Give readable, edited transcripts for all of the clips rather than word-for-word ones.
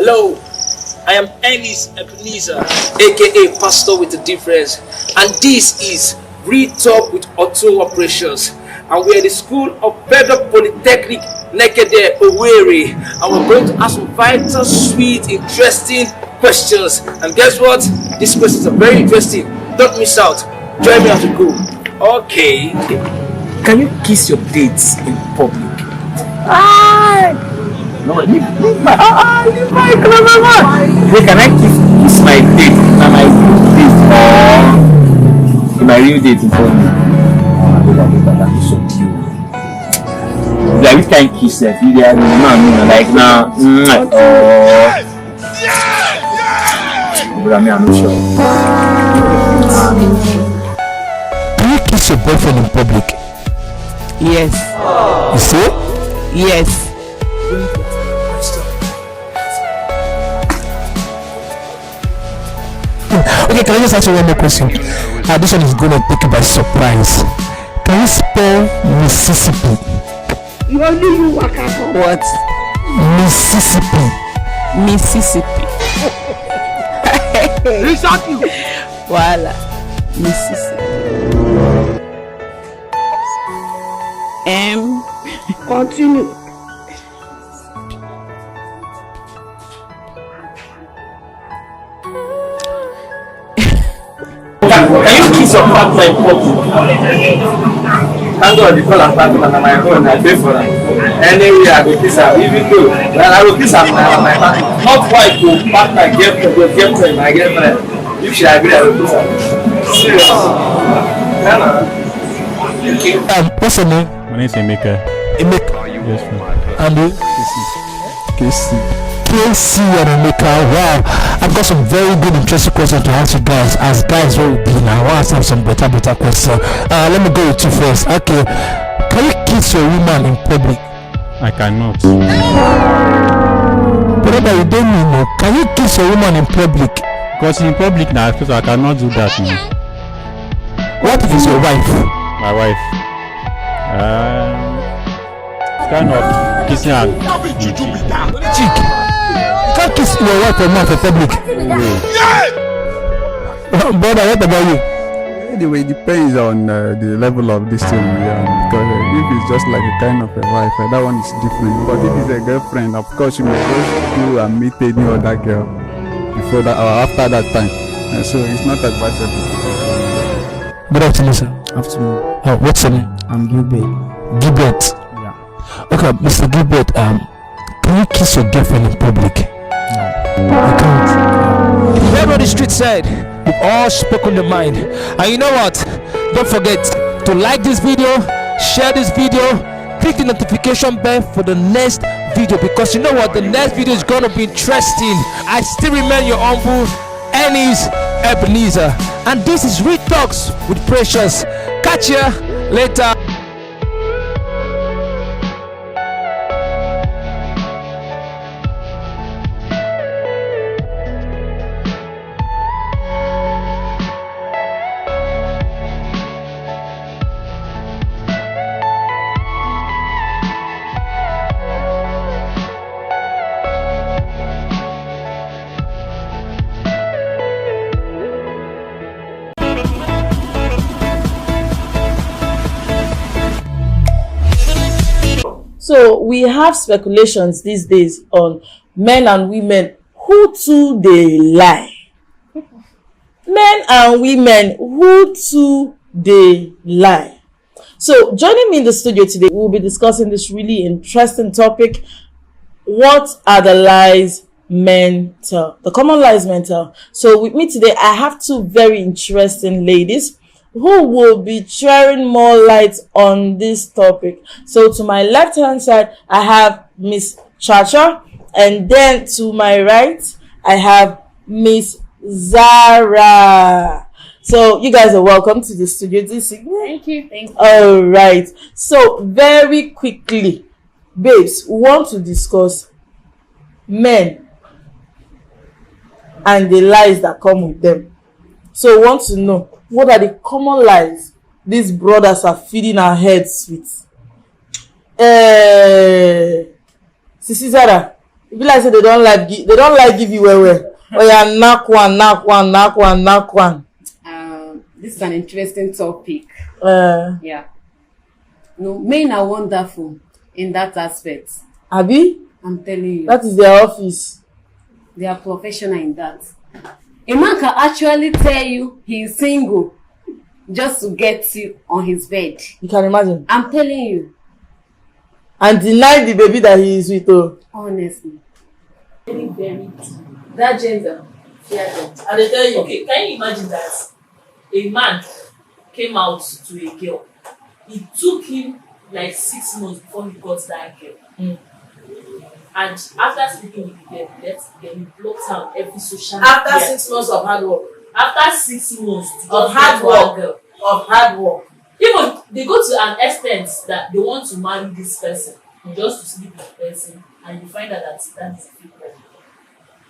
Hello, I am Ennis Ebenezer, aka Pastor with a Difference, and this is Real Talk with Auto Operations. And we are the School of Federal Polytechnic Nekede Owerri, and we're going to ask some vital, sweet, interesting questions. And guess what? These questions are very interesting. Don't miss out. Join me as we go. Okay. Can you kiss your dates in public? No, leave my clever man. Hey, can I kiss my date? Am I real date or my real date in front of me? That is so cute. Like, we can't kiss that. You are like now. But I'm not sure. Do you kiss your boyfriend in public? Yes. You see? Yes. Okay, can I just ask you one more question? This one is gonna take you by surprise. Can you spell Mississippi? What? Mississippi. Mississippi. Voila. Mississippi. Continue. Can you kiss your partner in public? Thank God you call her partner on my own, I pay for her. Anyway, I go kiss her, even though I will kiss her on my partner. Not wife, go partner, girlfriend, my girlfriend. If she agree, I will kiss her. Serious. What's your name? My name is Emeka. Emeka. Yes, friend. And you? KC and Emeka. Wow, I've got some very good interesting questions to ask you guys. As guys, where we be now? I want to have some better questions. Let me go with you first. Okay, can you kiss your woman in public? I cannot. Brother, you don't mean no. Can you kiss your woman in public? Because in public now, I cannot do that now. What if it's your wife? My wife. Kind of kissing her. Chick, you can't kiss your wife or mouth in public. Brother, what about you? Anyway, it depends on the level of this thing, because if it's just like a kind of a wife, that one is different. But if it's a girlfriend, of course you may just go and meet any other girl before that or after that time. So it's not advisable. Good afternoon, sir. Afternoon. What's your name? I'm Gilbert. Gilbert. Yeah. Okay, Mr. Gilbert, can you kiss your girlfriend in public? No. You can't. You heard what the street said. We've all spoken the mind. And you know what? Don't forget to like this video, share this video, click the notification bell for the next video, because you know what? The next video is gonna be interesting. I still remain your humble Ennis Ebenezer, and this is Real Talks with Precious. Catch ya later. So we have speculations these days on men and women who too they lie. Men and women who too they lie. So joining me in the studio today, we'll be discussing this really interesting topic. What are the lies men tell? The common lies men tell. So with me today, I have two very interesting ladies who will be sharing more light on this topic. So to my left hand side, I have Miss Chacha, and then to my right, I have Miss Zara. So you guys are welcome to the studio this evening. Thank you. Thank you. All right. So very quickly, babes, we want to discuss men and the lies that come with them. So we want to know, what are the common lies these brothers are feeding our heads with? Sisi Zara, e be like say they don like give you well. Oya knack one. This is an interesting topic. Yeah. No, men are wonderful in that aspect. Abi? I'm telling you. That is their office. They are professional in that. A man can actually tell you he's single just to get you on his bed. You can imagine. I'm telling you. And deny the baby that he is with. Oh. Honestly. Very, very that gender. Yeah. And they tell you, okay, can you imagine that a man came out to a girl? It took him like 6 months before he got that girl. And after sleeping with the girl, then he blocked out every social media. After 6 months of hard work. After 6 months of hard work. Even they go to an extent that they want to marry this person just to sleep with the person, and you find out that that is fake love.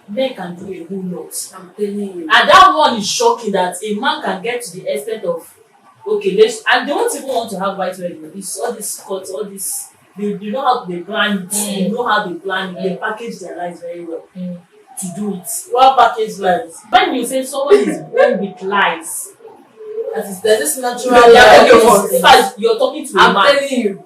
Men can do a whole lot. I'm telling you. And that one is shocking that a man can get to the extent of and they won't even want to have white wedding. It's all this cuts, all this. They know how they plan it. They know how they plan it. They package their lives very well to do it. What package lies? When you say someone is born with lies, there's this natural in fact, you're talking to a man. I'm telling you.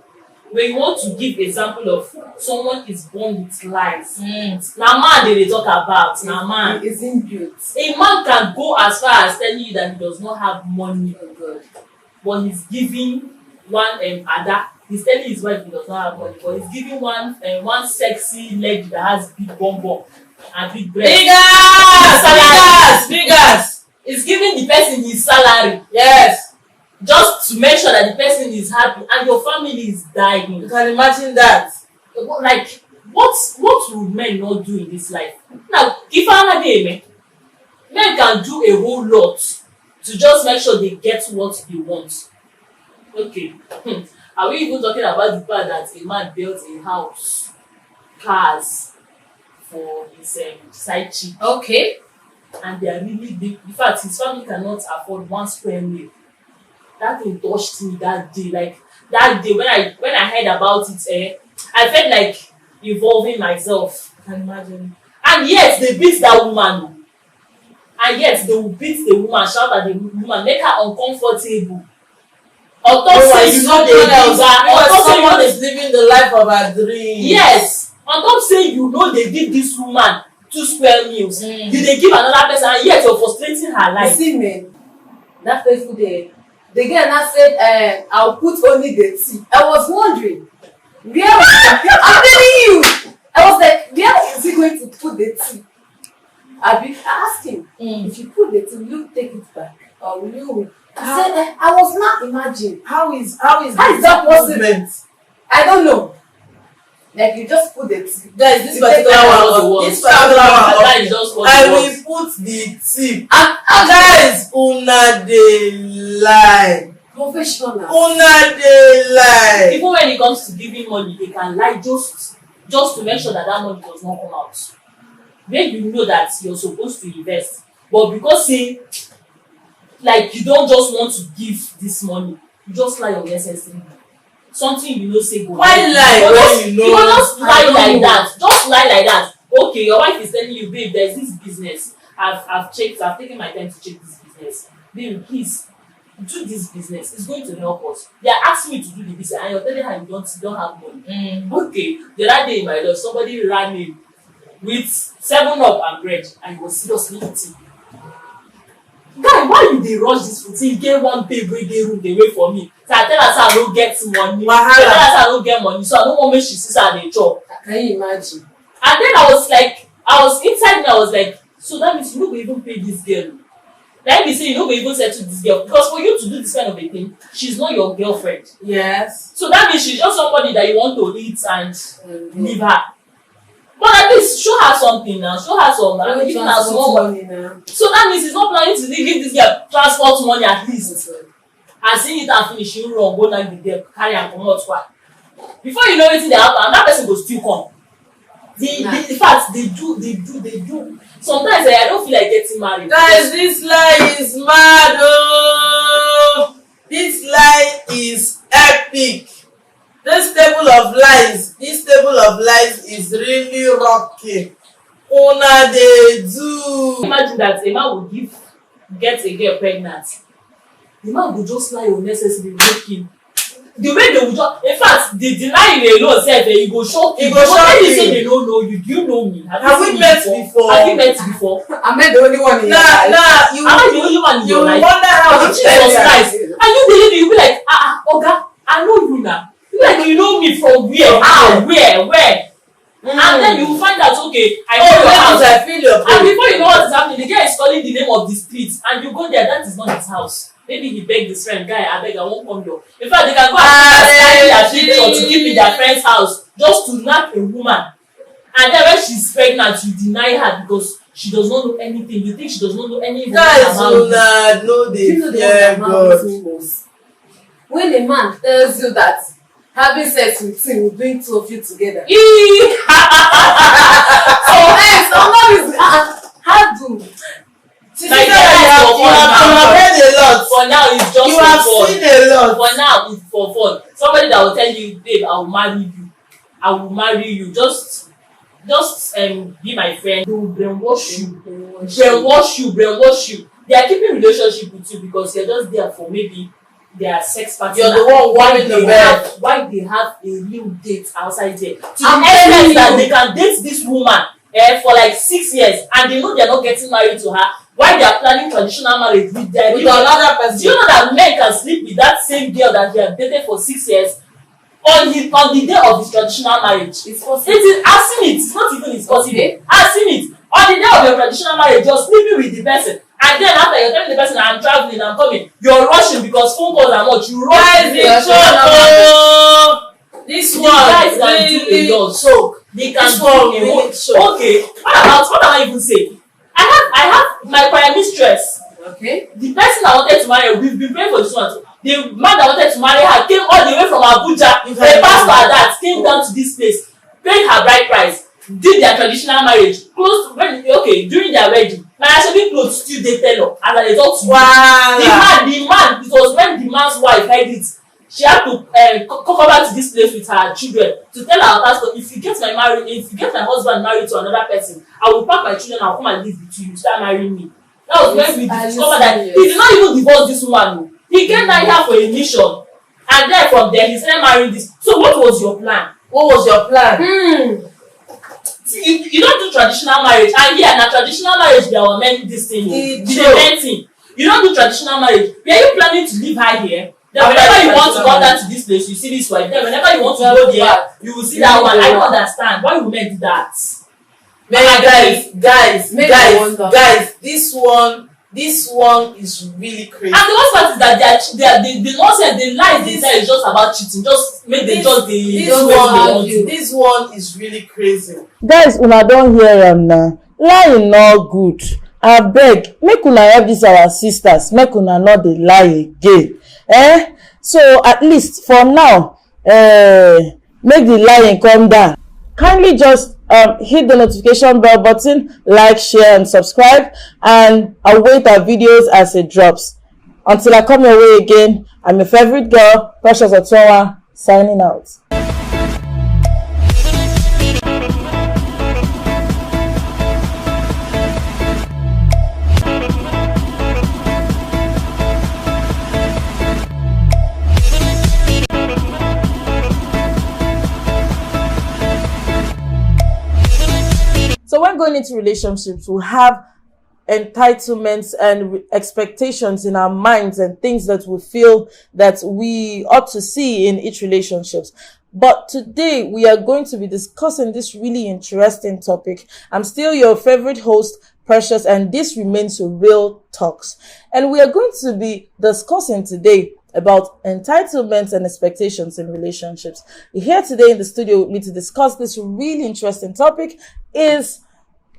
When you want to give example of someone is born with lies, now man they talk about now man is inbuilt. A man can go as far as telling you that he does not have money, but he's giving one Ada. He's telling his wife he does not have money, but he's giving one sexy leg that has big bum bum and big breast. Biggest. He's giving the person his salary. Yes. Just to make sure that the person is happy and your family is dying. You can imagine that. Like, what would men not do in this life? Now, if another day, men can do a whole lot to just make sure they get what they want. Okay. Are we even talking about the fact that a man built a house, cars for his side chick? Okay. And they are really big. In fact, his family cannot afford 1 square meal. That thing touched me that day. Like that day when I heard about it, I felt like involving myself. I can imagine. And yet they beat that woman. And yet they will beat the woman, shout at the woman, make her uncomfortable. On top say you know they give her. Someone is living the life of her dream. Yes. On top say you know they give this woman 2 square meals. You they give another person, and yet you're frustrating her life. You see, man, that faithful day. The girl now said, I'll put only the tea. I was wondering, where I'm telling you, I was like, where is he going to put the tea? I asked him, if you put the tea, will you take it back? Or will you? He said, I was not imagining. How is that possible? I don't know. Like you just put the tea. Guys, this particular one, I will put the tea. Guys, una dey lie. Professional. Una dey lie. Even when it comes to giving money, they can lie just to make sure that money does not come out. When you know that you're supposed to invest, but because like you don't just want to give this money, you just lie unnecessarily. Something you know say go. Why lie when you know? You just lie like that. Just lie like that. Okay, your wife is telling you, babe, there's this business. I've taken my time to check this business. Babe, please do this business. It's going to help us. They are asking me to do the business, and you're telling her you don't have money. Okay, the other day in my life, somebody ran in with 7-Up and bread, and he was seriously eating. Guy, why you dey rush this food? He get one babe wey dey room dey wait for me. So I tell her say I no get money. I tell her say I no get money, so I no wan make she see say I dey chop. Can you imagine? And then I was inside me, I was like, so that means you no go even pay this girl. Like me say you no go even settle this girl, because for you to do this kind of a thing, she's not your girlfriend. Yes. So that means she's just somebody that you want to eat and leave her. But at least show her something now. Show her some. Give her small money now. So that means he's not planning to give this girl transport money at least. And see it and finish, you run, go down the girl, carry and come out. Before you know wetin dey happen, and that person go still come. In fact, they do. Sometimes I don't feel like getting married. Guys, this lie is mad. Oh, this lie is epic. This table of lies is really rock Okay. Una dey do. Imagine that a man will get a girl pregnant. The man will just lie unnecessarily making. The way they will just, in fact, the lying alone said that you go shock you. You say they don't know you. Do you know me? Have we met before? Have you met before? I'm not the only one in your life. Nah, you. Am I the only one in your life? You wonder how Jesus Christ. And you believe you be like, Oga, I know you now. You like you know me from where? How? Where? And then you find out, okay, I know your house. I feel your pain. And before you know what is happening, the guy is calling the name of the street, and you go there, that is not his house. Maybe he begged his friend, guy, I beg, I won't come here. In fact, they can go and to give me their friend's house just to knock a woman. And then when she's pregnant, you deny her because she does not know anything. You think she does not know anything about you. Guys, know the God. When a man tells you that having sex with him will bring two of you together. How do? You have heard a lot. For now, it's just you for have fun. Seen a lot. For now, it's for fun. Somebody that will tell you, babe, I will marry you. I will marry you. Just be my friend. They will brainwash you. They are keeping relationship with you because you're just there for maybe their sex partner. You're the one warming the bed. Why they have a real date outside there? To the extent that they can date this woman for like 6 years and they know they're not getting married to her. Why they are planning traditional marriage with another person? Do you know that men can sleep with that same girl that they have dated for 6 years on the day of his traditional marriage? It's possible. I've seen it. It's not even it's possible. Okay. I've seen it. On the day of your traditional marriage, you're sleeping with the person, and then after you're telling the person, I'm traveling, I'm coming, you're rushing because phone calls are much. You rush. This one guys can do a lot. So they can do a lot. Okay. What am I even saying? I have my prime mistress. Okay. The person I wanted to marry, we've been praying for this one. The man that wanted to marry her came all the way from Abuja. A pastor that came down to this place, paid her bride price, did their traditional marriage, during their wedding. My actually clothes still they tell her as I talk to you. Wow. The man, it was when the man's wife heard it. She had to come back to this place with her children to tell her pastor, if you get my husband married to another person, I will pack my children and I'll come and live with you. Start marrying me. That was when we discovered that he did not even divorce this woman. He came down here for a mission, and then from there he started marrying this. So what was your plan? What was your plan? See, you don't do traditional marriage, and here na traditional marriage there were many this thing. The main thing. You don't do traditional marriage. Were you planning to leave her here? Then whenever you want to come down to this place, you see this wife. Then whenever you want to go there, you will see that one. I don't understand why women do that. Guys, this one is really crazy. And the worst part is that the nonsense, the lies they say is just about cheating. Just make them just the this one is really crazy. Guys, una don hear am now. Lying no good. Abeg, make una help this our sisters. Make una not dey lie again. So at least for now, make the lying come down. Kindly just hit the notification bell button, like, share, and subscribe, and await our videos as it drops. Until I come your way again, I'm your favorite girl, Precious Otuowa, signing out. So when going into relationships, we have entitlements and expectations in our minds and things that we feel that we ought to see in each relationship. But today we are going to be discussing this really interesting topic. I'm still your favorite host, Precious, and this remains Real Talks. And we are going to be discussing today about entitlements and expectations in relationships. Here today in the studio with me to discuss this really interesting topic is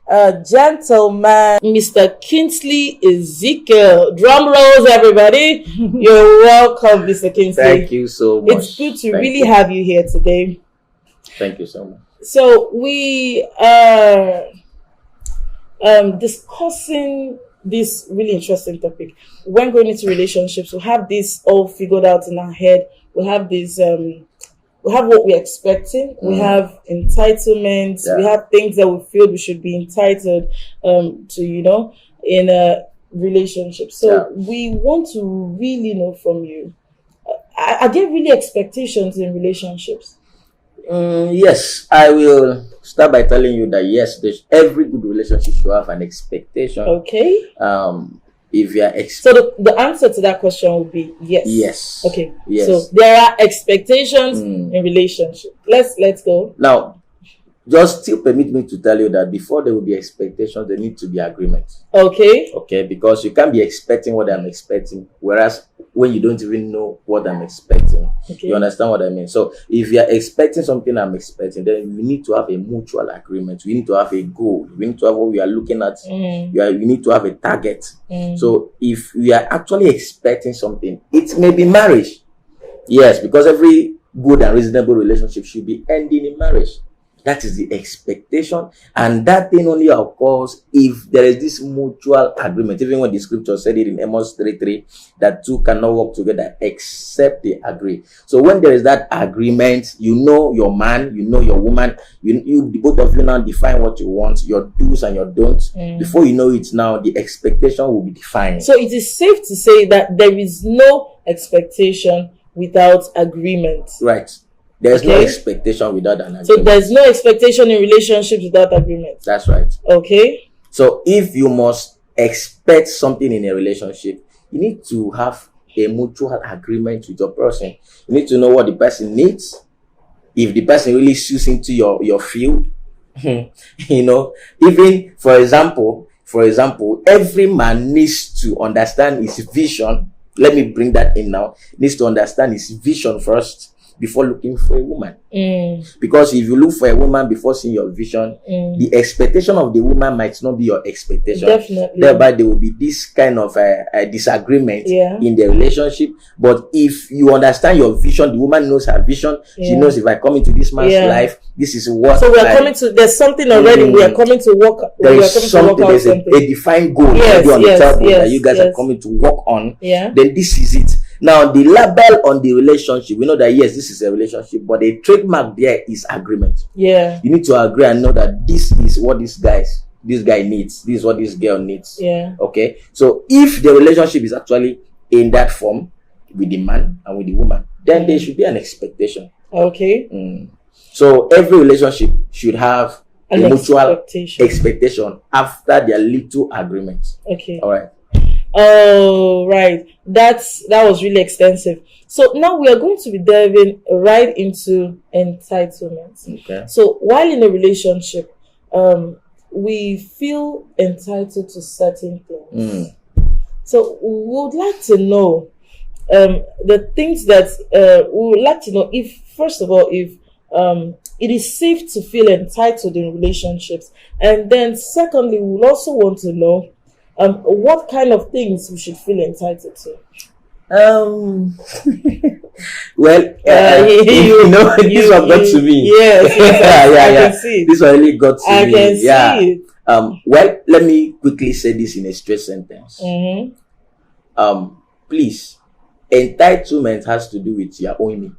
a gentleman, Mr. Kingsley Ezekiel. Drum rolls, everybody. You're welcome, Mr. Kingsley. Thank you so much. It's good to really have you here today. Thank you so much. So we are discussing this really interesting topic. When going into relationships, we have this all figured out in our head. We have these have what we're expecting. We have entitlements. Yeah. We have things that we feel we should be entitled to, you know, in a relationship. So we want to really know from you, are there really expectations in relationships? Yes, I will start by telling you that yes, every good relationship should have an expectation. Okay. If you are so the answer to that question would be yes. Yes. Okay. Yes. So there are expectations in relationship. Let's go. Now, just still permit me to tell you that before there will be expectations, there need to be agreement. Okay. Okay, because you can't be expecting what I'm expecting, whereas when you don't even know what I'm expecting, you understand what I mean? So if you are expecting something I'm expecting, then we need to have a mutual agreement. We need to have a goal. We need to have what we are looking at. We need to have a target. So if we are actually expecting something, it may be marriage. Yes, because every good and reasonable relationship should be ending in marriage. That is the expectation, and that thing only occurs if there is this mutual agreement. Even when the scripture said it in Amos 3:3, that two cannot work together except they agree. So when there is that agreement, you know your man, you know your woman, you both of you now define what you want, your do's and your don'ts. Before you know it, now the expectation will be defined. So it is safe to say that there is no expectation without agreement. Right. There's no expectation without an agreement. So there's no expectation in relationships without agreement. That's right. Okay. So if you must expect something in a relationship, you need to have a mutual agreement with your person. You need to know what the person needs. If the person really suits into your field, you know, even for example, every man needs to understand his vision. Let me bring that in now. Needs to understand his vision first before looking for a woman. Because if you look for a woman before seeing your vision, the expectation of the woman might not be your expectation. Definitely. Thereby there will be this kind of a disagreement in the relationship. But if you understand your vision, the woman knows her vision. She knows, if I come into this man's life, this is what. So we are coming to. There's something already. We are coming to work. There's a defined goal already on the table that you guys are coming to work on. Then this is it. Now, the label on the relationship, we know that yes, this is a relationship, but the trademark there is agreement. Yeah. You need to agree and know that this is what this guy needs. This is what this girl needs. Yeah. Okay. So if the relationship is actually in that form with the man and with the woman, then there should be an expectation. Okay. So every relationship should have a mutual expectation after their little agreement. Okay. All right. Oh, right. That was really extensive. So now we are going to be delving right into entitlement. Okay. So while in a relationship, we feel entitled to certain things. So we would like to know the things that we would like to know if, first of all, if it is safe to feel entitled in relationships, and then secondly, we would also want to know what kind of things we should feel entitled to. Well, you know, this one got to me. Yes, I can see. This one really got to me. I can see it. Well, let me quickly say this in a straight sentence. Please, entitlement has to do with you're owing me.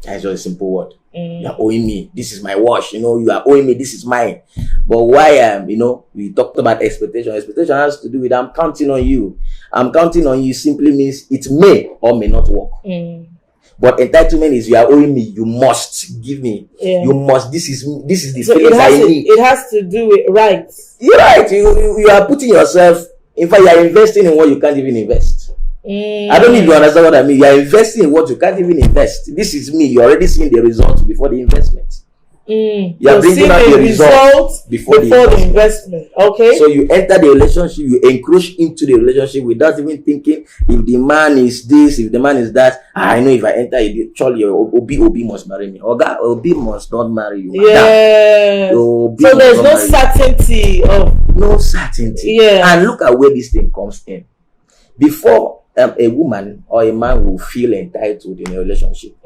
That's just a simple word. You're owing me. This is my wash. You know, you are owing me. This is mine. But why you know, we talked about expectation. Expectation has to do with I'm counting on you. I'm counting on you simply means it may or may not work. But entitlement is you are owing me. You must give me. You must. This is the feelings I need. It has to do with rights. You're right. You are putting yourself. In fact, you are investing in what you can't even invest. I don't need to understand what I mean. You are investing in what you can't even invest. This is me. You're already seeing the results before the investment. You are bringing out the results before the investment. Okay. So you enter the relationship, you encroach into the relationship without even thinking if the man is this, if the man is that. I know if I enter it, surely Obi must marry me. Oga, Obi must not marry you. Yeah. So there's no certainty of. No certainty. Yeah. And look at where this thing comes in. Before a woman or a man will feel entitled in a relationship,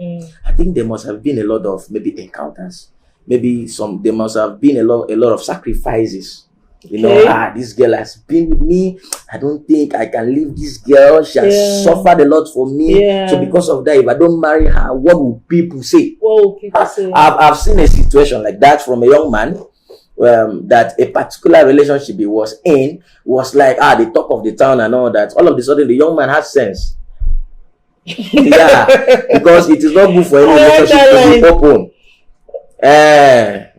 I think there must have been a lot of maybe encounters. Maybe there must have been a lot of sacrifices You know, this girl has been with me. I don't think I can leave this girl. She has suffered a lot for me. So because of that, if I don't marry her, what will people say? What will people say? I've seen a situation like that from a young man. That a particular relationship he was in was like the talk of the town and all that. All of a sudden, the young man has sense. Because it is not good for any relationship to be open.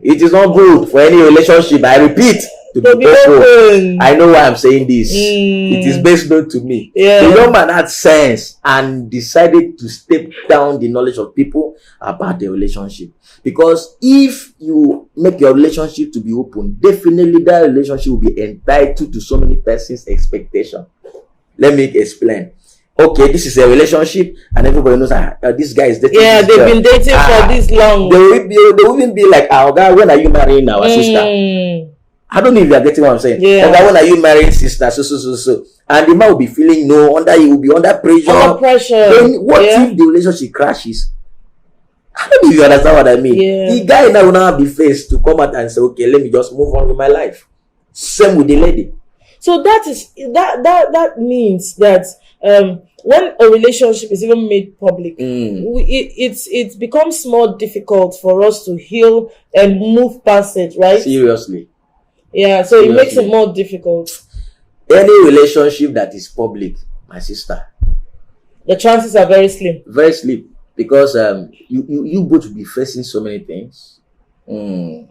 It is not good for any relationship, I repeat, to be open. I know why I'm saying this. It is best known to me. The young man had sense and decided to step down the knowledge of people about the relationship. Because if you make your relationship to be open, definitely that relationship will be entitled to so many persons' expectation. Let me explain. Okay, this is a relationship, and everybody knows this guy is dating. Yeah, they've been dating for this long. They will even be like, "Oh God, when are you marrying our sister?" I don't know if you are getting what I'm saying. Yeah. Okay, when are you marrying sister? So, and the man will be feeling he will be under pressure. Under pressure. Then what if the relationship crashes? I don't know if you understand what I mean. Yeah. The guy now will not be faced to come out and say, "Okay, let me just move on with my life." Same with the lady. So that means that when a relationship is even made public, it becomes more difficult for us to heal and move past it, right? Seriously. Yeah, so it makes it more difficult. Any relationship that is public, my sister, the chances are very slim. Very slim. Because you both will be facing so many things. There's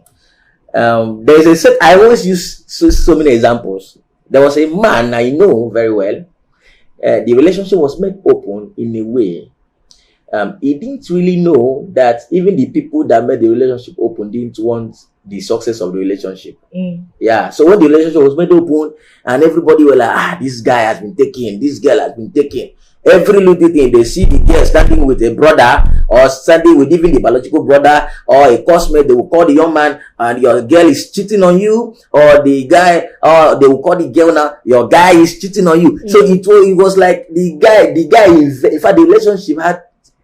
a set. I always use so many examples. There was a man I know very well. The relationship was made open in a way. He didn't really know that even the people that made the relationship open didn't want the success of the relationship. Yeah. So when the relationship was made open and everybody were like, this guy has been taken, this girl has been taken. Every little thing, they see the girl standing with a brother or standing with even the biological brother or a classmate, they will call the young man and your girl is cheating on you, or the guy, or they will call the girl now, your guy is cheating on you. So it was like the guy, in fact, the relationship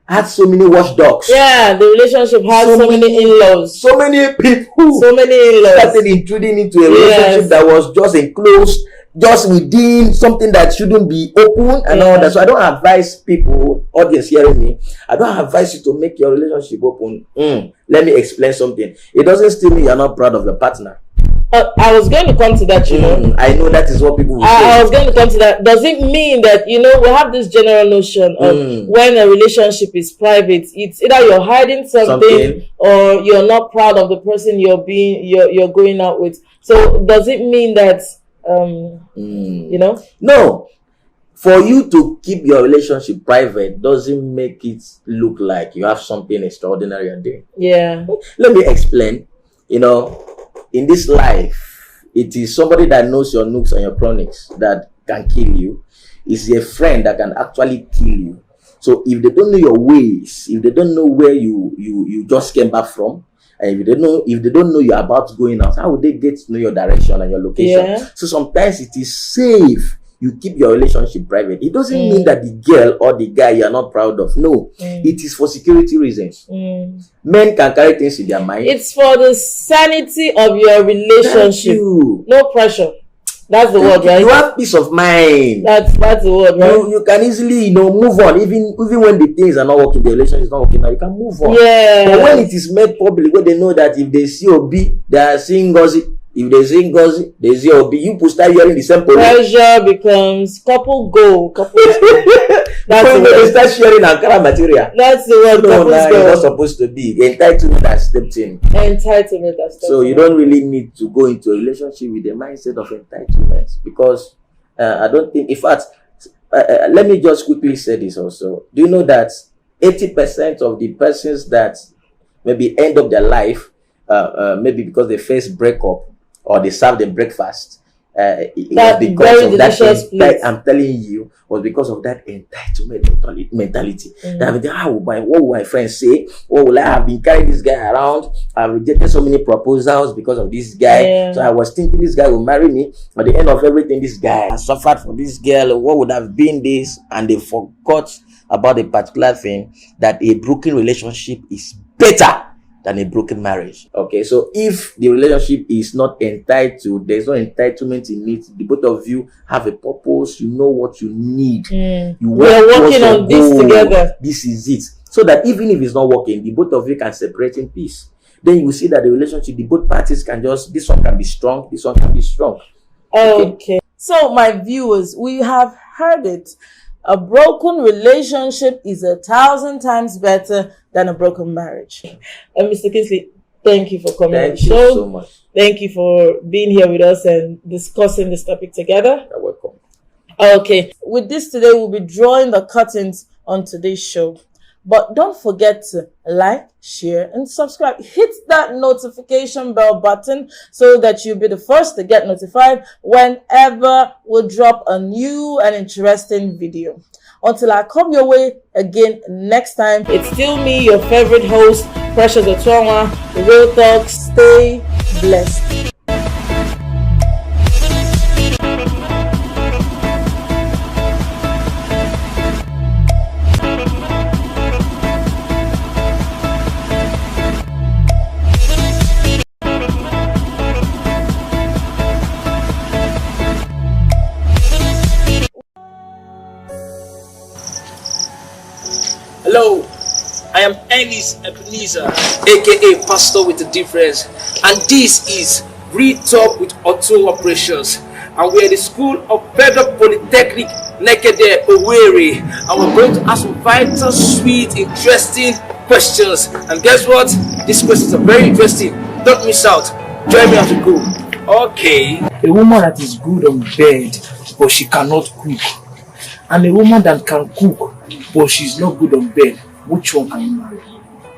had so many watchdogs. Yeah, the relationship had so many in-laws. So many people. So many in-laws. Started intruding into a relationship that was just enclosed, just within something that shouldn't be open and all that. So I don't advise people, audience hearing me, I don't advise you to make your relationship open. Let me explain something. It doesn't still mean you're not proud of your partner. I was going to come to that, I know that is what people will say. I was going to come to that. Does it mean that, we have this general notion of when a relationship is private, it's either you're hiding something or you're not proud of the person you're going out with. So does it mean that, No. For you to keep your relationship private doesn't make it look like you have something extraordinary you're doing. Yeah. Let me explain. In this life, it is somebody that knows your nooks and your chronics that can kill you. It's a friend that can actually kill you. So if they don't know your ways, if they don't know where you just came back from, and if they don't know you're about to go out, how would they get to know your direction and your location? Yeah. So sometimes it is safe you keep your relationship private. It doesn't mean that the girl or the guy you're not proud of. No, it is for security reasons. Men can carry things in their mind. It's for the sanity of your relationship. No pressure. That's the word, right? You have peace of mind. That's the word, right? You can easily, move on. Even when the things are not working, the relationship is not working now, you can move on. Yeah. But when it is made public, when they know that if they see Obi, they are seeing Gozi. If they see Ngozi, they see Obi, you put start hearing the same pressure becomes couple go. That's the word. They start sharing Ankara material. That's the word. No, it's not supposed to be. Entitlement has stepped in. Entitlement has stepped in. So you don't really need to go into a relationship with the mindset of entitlement, because I don't think. In fact, let me just quickly say this also. Do you know that 80% of the persons that maybe end up their life, maybe because they face breakup, or they serve them breakfast, it was because of that. I'm telling you, was because of that entitlement mentality. What will my friends say? What will I have been carrying this guy around? I've rejected so many proposals because of this guy. Yeah. So I was thinking this guy will marry me. At the end of everything, this guy has suffered for this girl. What would have been this? And they forgot about a particular thing, that a broken relationship is better than a broken marriage. Okay, so if the relationship is not entitled, there's no entitlement in it, the both of you have a purpose, you know what you need. You We're working on this together. This is it. So that even if it's not working, the both of you can separate in peace. Then you will see that the relationship, the both parties can just, this one can be strong, this one can be strong. Okay. So my viewers, we have heard it. A broken relationship is 1,000 times better than a broken marriage. And Mr. Kingsley, thank you for coming on the show. Thank you so much. Thank you for being here with us and discussing this topic together. You're welcome. Okay. With this today, we'll be drawing the curtains on today's show. But don't forget to like, share, and subscribe. Hit that notification bell button so that you'll be the first to get notified whenever we drop a new and interesting video. Until I come your way again next time, it's still me, your favorite host, Precious Otuonwa, the Real Talk. Stay blessed. Hello, I am Ellis Ebenezer, aka Pastor with a Difference, and this is Real Talk with Auto Operations, and we are the School of Federal Polytechnic Nekede Owerri, and we're going to ask some vital, sweet, interesting questions. And guess what? These questions are very interesting. Don't miss out. Join me as we go. Okay. A woman that is good on bed, but she cannot cook, and a woman that can cook, but she's not good on bed, which one can you marry?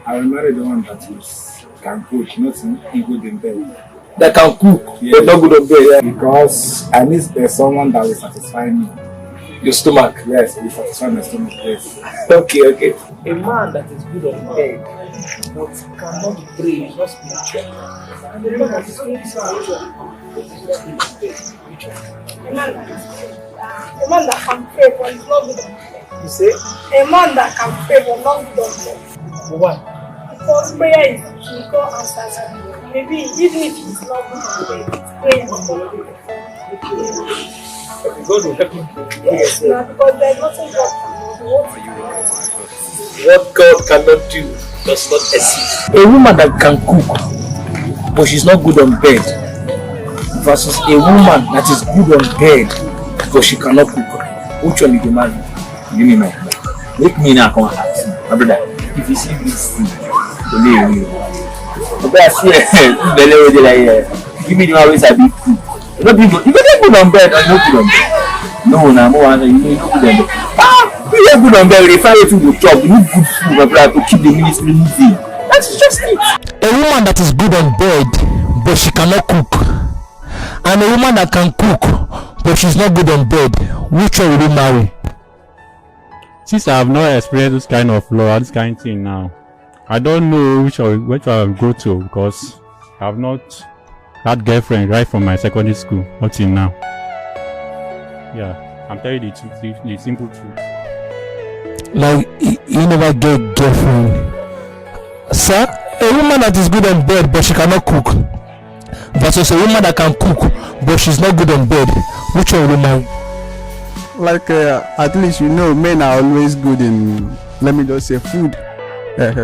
I will marry the one that can cook, not good in bed. That can cook, but not good on bed, yeah. Because I need someone that will satisfy me. Your stomach? Yes, will satisfy my stomach, yes. Okay. A man that is good on bed, but cannot pray, is not spiritual. And a man that is good spiritual, but is not spiritual. A man that can pray, but is not good on bed. You say? A man that can pray but not good on bed. Why? Because prayer is key, God answers everything. Maybe even if he's not good on bed, prayer is good. God will help you. Yes, because there's nothing God cannot do. What God cannot do does not exist. A woman that can cook, but she's not good on bed, versus a woman that is good on bed, but she cannot cook. Which one is the man? Give me my plan. Make me now come ask my brother. If you see this thing, believe me. But I see, give me the one which I be cook. You don't get good on bed or not good on bed. No, you not good on bed. You get good on bed. They find you to chop. You need good food, my brother, to keep the ministry moving. That's just it. A woman that is good on bed, but she cannot cook, and a woman that can cook, but she's not good on bed, which one will you marry? Since I have not experienced this kind of law, this kind of thing now, I don't know which one I will go to, because I have not had girlfriend right from my secondary school until now. Yeah, I'm telling you the truth, the simple truth. Like, you never get girlfriend. Sir, a woman that is good on bed but she cannot cook, versus a woman that can cook but she's not good on bed, which one will you marry? Like at least men are always good in, let me just say, food.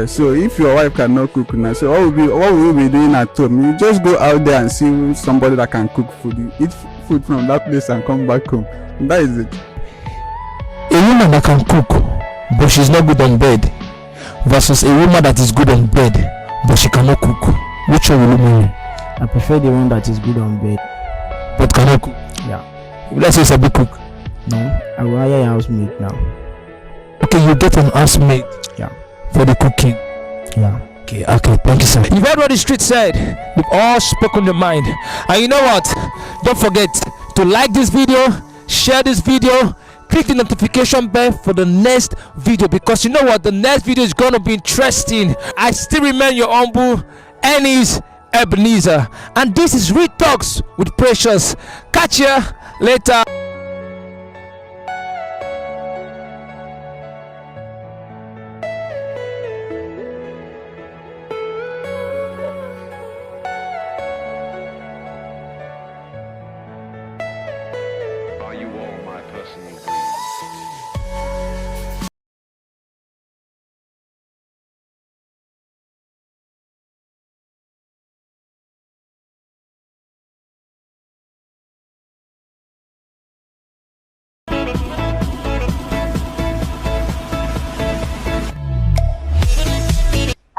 So if your wife cannot cook now, so what will you be doing at home? You just go out there and see somebody that can cook food. You eat food from that place and come back home. That is it. A woman that can cook but she's not good on bed, versus a woman that is good on bed but she cannot cook, which one will you marry? I prefer the one that is good on bed but cannot cook. Yeah. Let's say it's a big cook. No, I will hire a housemaid now. Okay, you get an housemaid. Yeah. For the cooking. Yeah. Okay, thank you, sir. You've heard what the street said. We've all spoken their mind. And you know what? Don't forget to like this video, share this video, click the notification bell for the next video, because you know what? The next video is going to be interesting. I still remain your humble Ellis Ebenezer, and this is Real Talks with Precious. Catch ya later.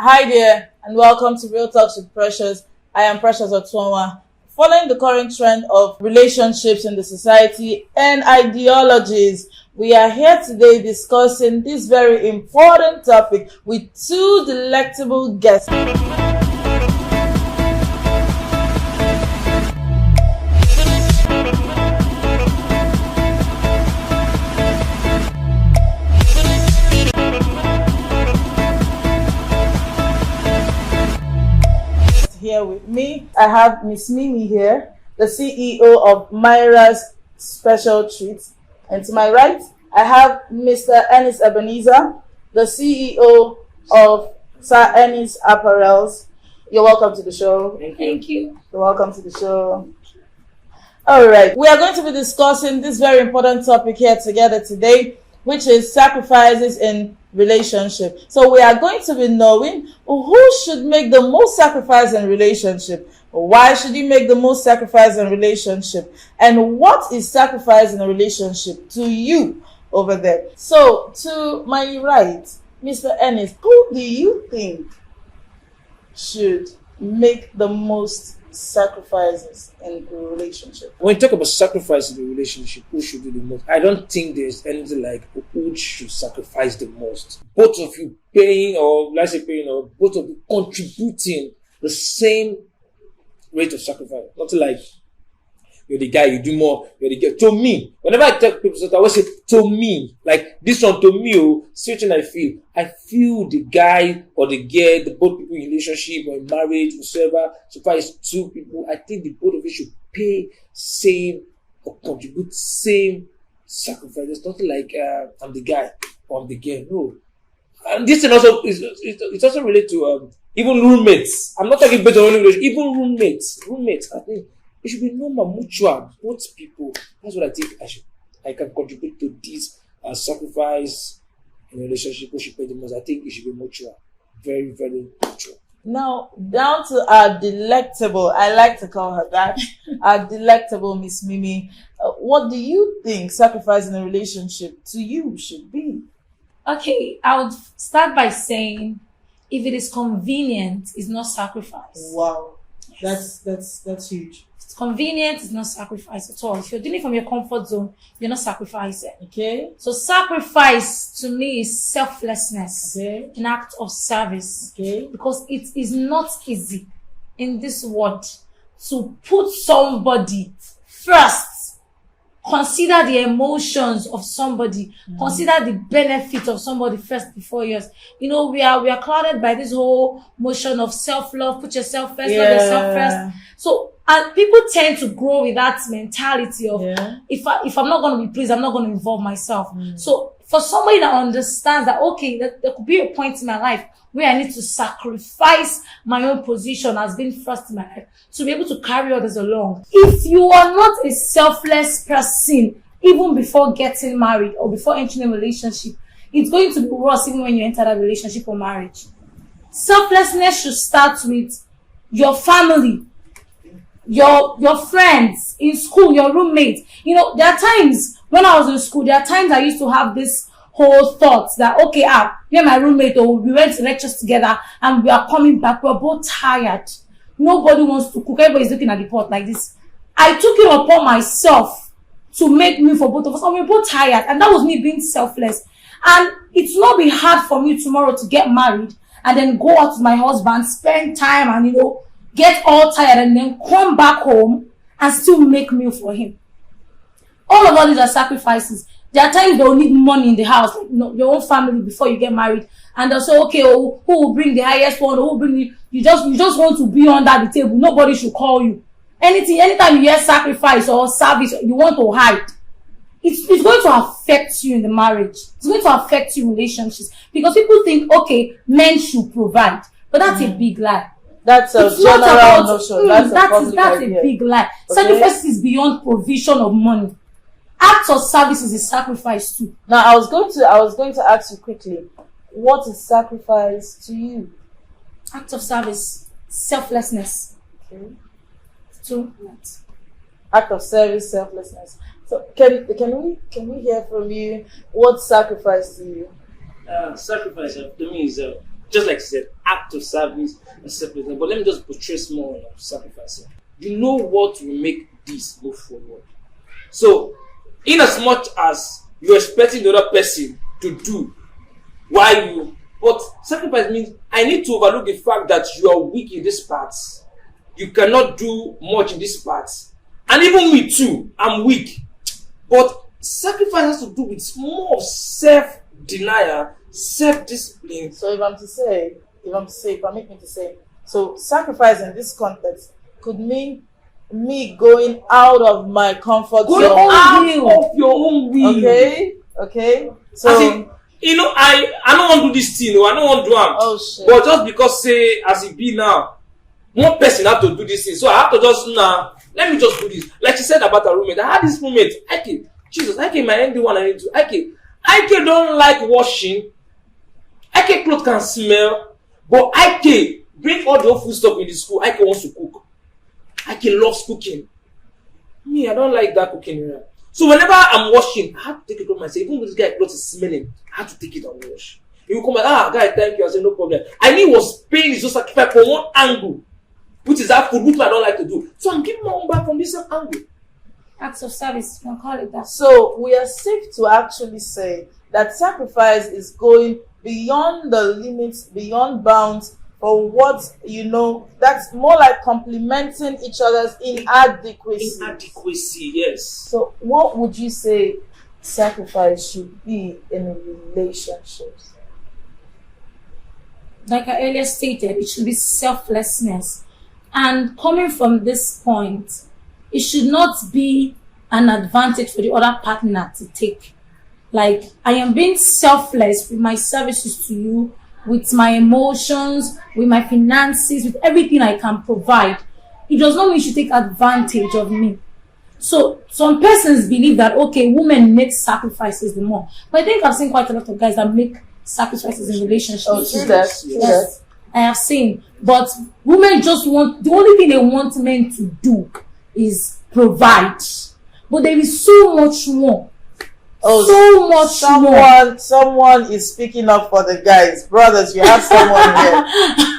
Hi there, and welcome to Real Talks with Precious. I am Precious Otuonwa. Following the current trend of relationships in the society and ideologies, we are here today discussing this very important topic with two delectable guests. Here with me, I have Miss Mimi here, the CEO of Myra's Special Treats, and to my right, I have Mr. Ennis Ebenezer, the CEO of Sir Ennis Apparels. You're welcome to the show. Thank you. You're welcome to the show. All right, we are going to be discussing this very important topic here together today, which is sacrifices in relationship. So we are going to be knowing who should make the most sacrifice in relationship. Why should you make the most sacrifice in relationship? And what is sacrifice in a relationship to you over there? So to my right, Mr. Ennis, who do you think should make the most sacrifices in a relationship? When you talk about sacrifice in a relationship, who should do the most? I don't think there's anything like who should sacrifice the most. Both of you paying, or let's say paying, or both of you contributing the same rate of sacrifice. Nothing like you're the guy, you do more, you're the girl. To me, whenever I tell people something, I always say to me, like this one to me, certain I feel the guy or the girl, the both people in relationship or in marriage, whatever, so far as two people, I think the both of you should pay same or contribute same sacrifice. There's nothing like I'm the guy or I'm the girl. No. And this thing also it's also related to even roommates. I'm not talking about only relationship, even roommates. I think it should be normal, mutual, both people. That's what I think I can contribute to this sacrifice in a relationship. Who should pay the most? I think it should be mutual. Very, very mutual. Now, down to our delectable, I like to call her that, our delectable Miss Mimi. What do you think sacrifice in a relationship to you should be? Okay, I would start by saying, if it is convenient, it's not sacrifice. Wow, that's huge. It's convenient, it's not sacrifice at all. If you're doing it from your comfort zone, you're not sacrificing. Okay. So sacrifice to me is selflessness, Okay. an act of service. Okay. Because it is not easy in this world to put somebody first. Consider the emotions of somebody. Consider the benefit of somebody first before yours. You know, we are clouded by this whole motion of self-love. Put yourself first, love yourself first. So, and people tend to grow with that mentality of if I'm not going to be pleased, I'm not going to involve myself. So, for somebody that understands that, okay, that there could be a point in my life where I need to sacrifice my own position as being first in my life to be able to carry others along. If you are not a selfless person, even before getting married or before entering a relationship, it's going to be worse even when you enter that relationship or marriage. Selflessness should start with your family, your friends in school, your roommates. You know, there are times when I was in school, there are times I used to have this whole thoughts that, okay, me and my roommate, we went to lectures together and we are coming back, we're both tired. Nobody wants to cook, everybody's looking at the pot like this. I took it upon myself to make meal for both of us, and we're both tired, and that was me being selfless. And it's not be hard for me tomorrow to get married and then go out with my husband, spend time and, you know, get all tired and then come back home and still make meal for him. All these are sacrifices. There are times they'll need money in the house, like, you know, your own family before you get married. And they'll say, okay, who will bring the highest one? Who will bring you just want to be under the table. Nobody should call you. Anytime you hear sacrifice or service, you want to hide. It's going to affect you in the marriage. It's going to affect you in relationships. Because people think, okay, men should provide. But that's a big lie. That's a general notion. That's a big lie. Okay. Sacrifice is beyond provision of money. Acts of service is a sacrifice too. Now, I was going to ask you quickly, what is sacrifice to you? Act of service, selflessness. Okay. Two. Act of service, selflessness. So, can we hear from you? What sacrifice to you? Sacrifice to me is just like I said, act of service and selflessness. But let me just portray more on sacrifice. You know what will make this move forward. So, in as much as you're expecting the other person to do while you, but sacrifice means I need to overlook the fact that you are weak in this part. You cannot do much in this part. And even me too, I'm weak. But sacrifice has to do with more of self-denial, self-discipline. So if permit me to say, so sacrifice in this context could mean me going out of my comfort zone. Going out of your own will. Okay. So as in, I don't want to do this thing. I don't want to do it. Oh shit. But just because say as it be now, one person have to do this thing. So I have to just let me just do this. Like she said about her roommate. I had this roommate. Jesus, my ND1 and ND2. Ike don't like washing. Ike clothes can smell. But Ike bring all the food stuff in the school. Ike wants to cook. Ike loves cooking. Me, I don't like that cooking. Right? So whenever I'm washing, I have to take it off myself. Even when this guy clothes is smelling, I have to take it and wash. He will come like, guy, thank you. I say, no problem. I knew he was paying his own sacrifice from one angle, which is that food, which I don't like to do. So I'm giving my own back from this angle. Acts of service, you can call it that. So we are safe to actually say that sacrifice is going beyond the limits, beyond bounds, for what that's more like complementing each other's inadequacy. Inadequacy, yes. So what would you say sacrifice should be in a relationship? Like I earlier stated, it should be selflessness. And coming from this point, it should not be an advantage for the other partner to take. Like, I am being selfless with my services to you, with my emotions, with my finances, with everything I can provide. It does not mean you should take advantage of me. So, some persons believe that, okay, women make sacrifices the more. But I think I've seen quite a lot of guys that make sacrifices in relationships. Oh, true that. Yes, I have seen. But women just want, the only thing they want men to do is provide. But there is so much more. Oh, so much more. Someone is speaking up for the guys. Brothers, you have someone here.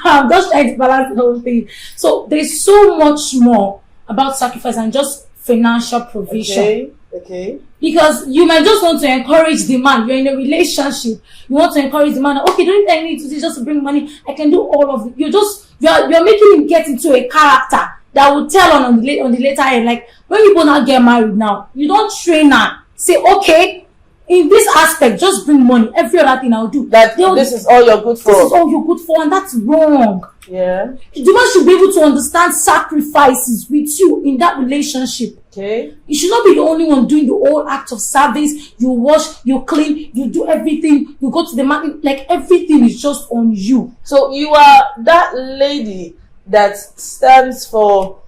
I'm just trying to balance the whole thing. So there's so much more about sacrifice than just financial provision. Okay. Because you might just want to encourage the man. You're in a relationship. You want to encourage the man. Okay, don't I need to do just to bring money? I can do all of it. You're making him get into a character that will tell on the later end. Like when people now get married now, you don't train her. Say, okay, in this aspect, just bring money. Every other thing I'll do. This is all you're good for. This is all you're good for, and that's wrong. Yeah. The man should be able to understand sacrifices with you in that relationship. Okay. You should not be the only one doing the whole act of service. You wash, you clean, you do everything. You go to the market. Like everything is just on you. So you are that lady that stands for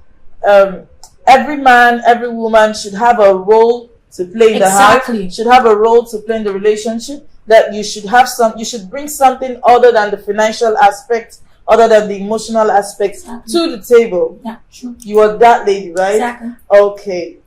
every man, every woman should have a role to play in the house, should have a role to play in the relationship, that you should bring something other than the financial aspect, other than the emotional aspect to the table. Yeah, true. You are that lady, right? Exactly. Okay.